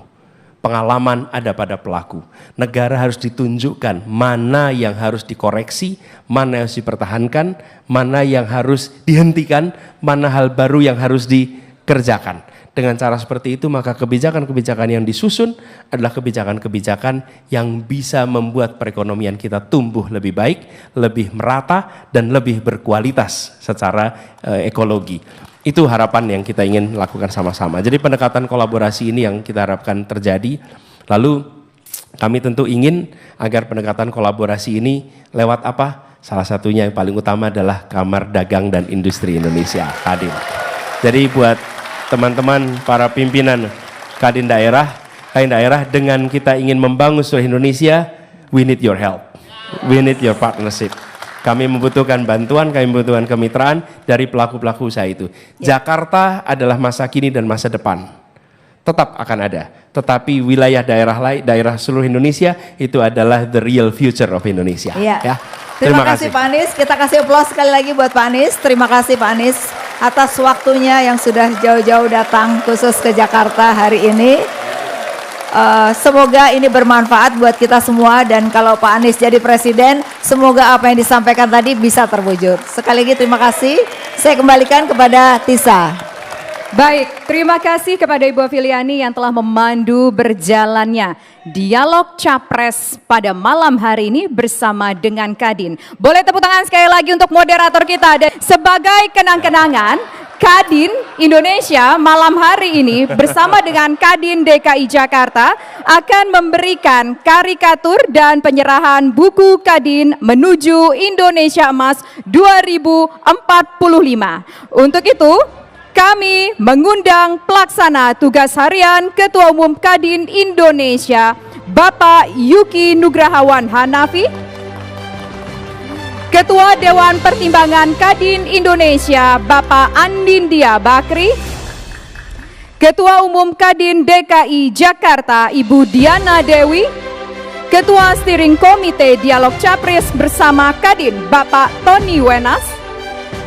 pengalaman ada pada pelaku. Negara harus ditunjukkan mana yang harus dikoreksi, mana yang harus dipertahankan, mana yang harus dihentikan, mana hal baru yang harus dikerjakan. Dengan cara seperti itu maka kebijakan-kebijakan yang disusun adalah kebijakan-kebijakan yang bisa membuat perekonomian kita tumbuh lebih baik, lebih merata dan lebih berkualitas secara ekologi. Itu harapan yang kita ingin lakukan sama-sama. Jadi pendekatan kolaborasi ini yang kita harapkan terjadi. Lalu kami tentu ingin agar pendekatan kolaborasi ini lewat apa? Salah satunya yang paling utama adalah Kamar Dagang dan Industri Indonesia hadir. Jadi buat teman-teman para pimpinan Kadin daerah dengan kita ingin membangun seluruh Indonesia, we need your help, we need your partnership. Kami membutuhkan bantuan, kami membutuhkan kemitraan dari pelaku-pelaku usaha itu. Jakarta adalah masa kini dan masa depan, tetap akan ada. Tetapi wilayah daerah seluruh Indonesia itu adalah the real future of Indonesia. Ya. Terima kasih Pak Anies. Kita kasih aplaus sekali lagi buat Pak Anies. Terima kasih Pak Anies atas waktunya yang sudah jauh-jauh datang khusus ke Jakarta hari ini. Semoga ini bermanfaat buat kita semua dan kalau Pak Anies jadi presiden, semoga apa yang disampaikan tadi bisa terwujud. Sekali lagi terima kasih. Saya kembalikan kepada Tisa. Baik, terima kasih kepada Ibu Afiliani yang telah memandu berjalannya dialog Capres pada malam hari ini bersama dengan Kadin. Boleh tepuk tangan sekali lagi untuk moderator kita. Dan sebagai kenang-kenangan, Kadin Indonesia malam hari ini bersama dengan Kadin DKI Jakarta akan memberikan karikatur dan penyerahan buku Kadin menuju Indonesia Emas 2045. Untuk itu, kami mengundang pelaksana tugas harian Ketua Umum Kadin Indonesia, Bapak Yuki Nugrahawan Hanafi, Ketua Dewan Pertimbangan Kadin Indonesia, Bapak Andindia Bakri, Ketua Umum Kadin DKI Jakarta, Ibu Diana Dewi, Ketua Steering Komite Dialog Capres bersama Kadin, Bapak Tony Wenas,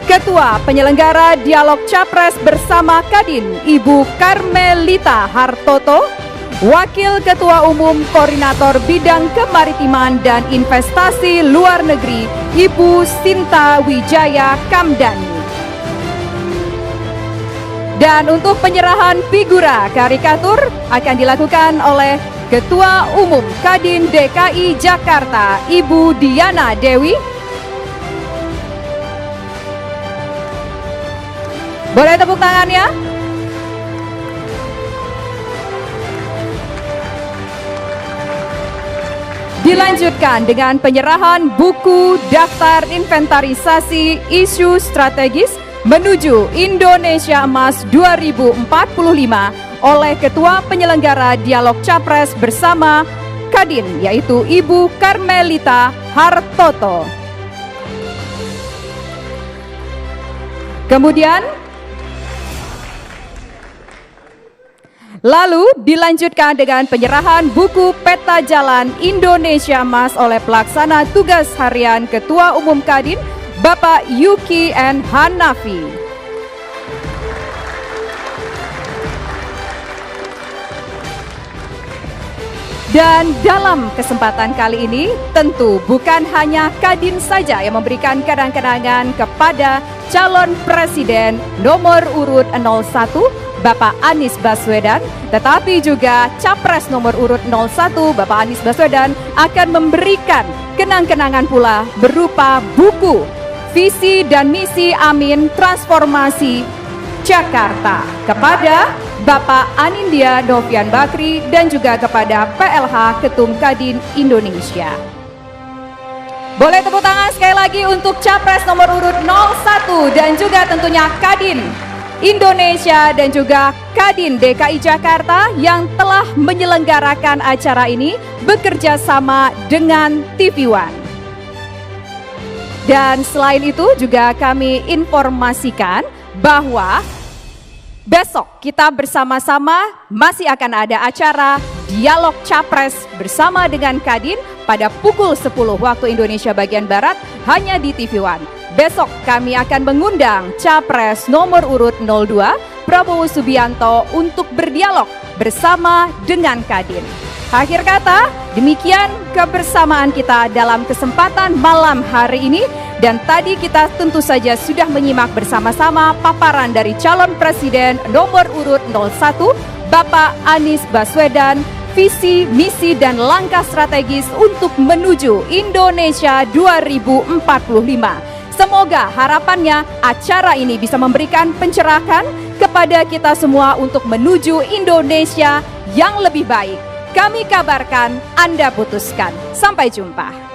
Ketua Penyelenggara Dialog Capres bersama Kadin, Ibu Karmelita Hartoto, Wakil Ketua Umum Koordinator Bidang Kemaritiman dan Investasi Luar Negeri, Ibu Sinta Wijaya Kamdani. Dan untuk penyerahan figura karikatur akan dilakukan oleh Ketua Umum Kadin DKI Jakarta, Ibu Diana Dewi. Boleh tepuk tangannya? Dilanjutkan dengan penyerahan buku daftar inventarisasi isu strategis menuju Indonesia Emas 2045 oleh Ketua Penyelenggara Dialog Capres bersama Kadin, yaitu Ibu Karmelita Hartoto. Kemudian Lalu dilanjutkan dengan penyerahan buku Peta Jalan Indonesia Emas oleh Pelaksana Tugas Harian Ketua Umum Kadin, Bapak Yuki N. Hanafi. Dan dalam kesempatan kali ini tentu bukan hanya Kadin saja yang memberikan kenang-kenangan kepada calon presiden nomor urut 01 Bapak Anies Baswedan, tetapi juga capres nomor urut 01 Bapak Anies Baswedan akan memberikan kenang-kenangan pula berupa buku Visi dan Misi Amin Transformasi Jakarta kepada Bapak Anindya Novian Bakri dan juga kepada PLH Ketum Kadin Indonesia. Boleh tepuk tangan sekali lagi untuk capres nomor urut 01 dan juga tentunya Kadin Indonesia dan juga Kadin DKI Jakarta yang telah menyelenggarakan acara ini bekerja sama dengan TV One. Dan selain itu juga kami informasikan bahwa besok kita bersama-sama masih akan ada acara Dialog Capres bersama dengan Kadin pada pukul 10 waktu Indonesia bagian Barat hanya di TV One. Besok kami akan mengundang Capres nomor urut 02 Prabowo Subianto untuk berdialog bersama dengan Kadin. Akhir kata, demikian kebersamaan kita dalam kesempatan malam hari ini. Dan tadi kita tentu saja sudah menyimak bersama-sama paparan dari calon presiden nomor urut 01 Bapak Anies Baswedan, visi, misi dan langkah strategis untuk menuju Indonesia 2045. Semoga harapannya acara ini bisa memberikan pencerahan kepada kita semua untuk menuju Indonesia yang lebih baik. Kami kabarkan, Anda putuskan. Sampai jumpa.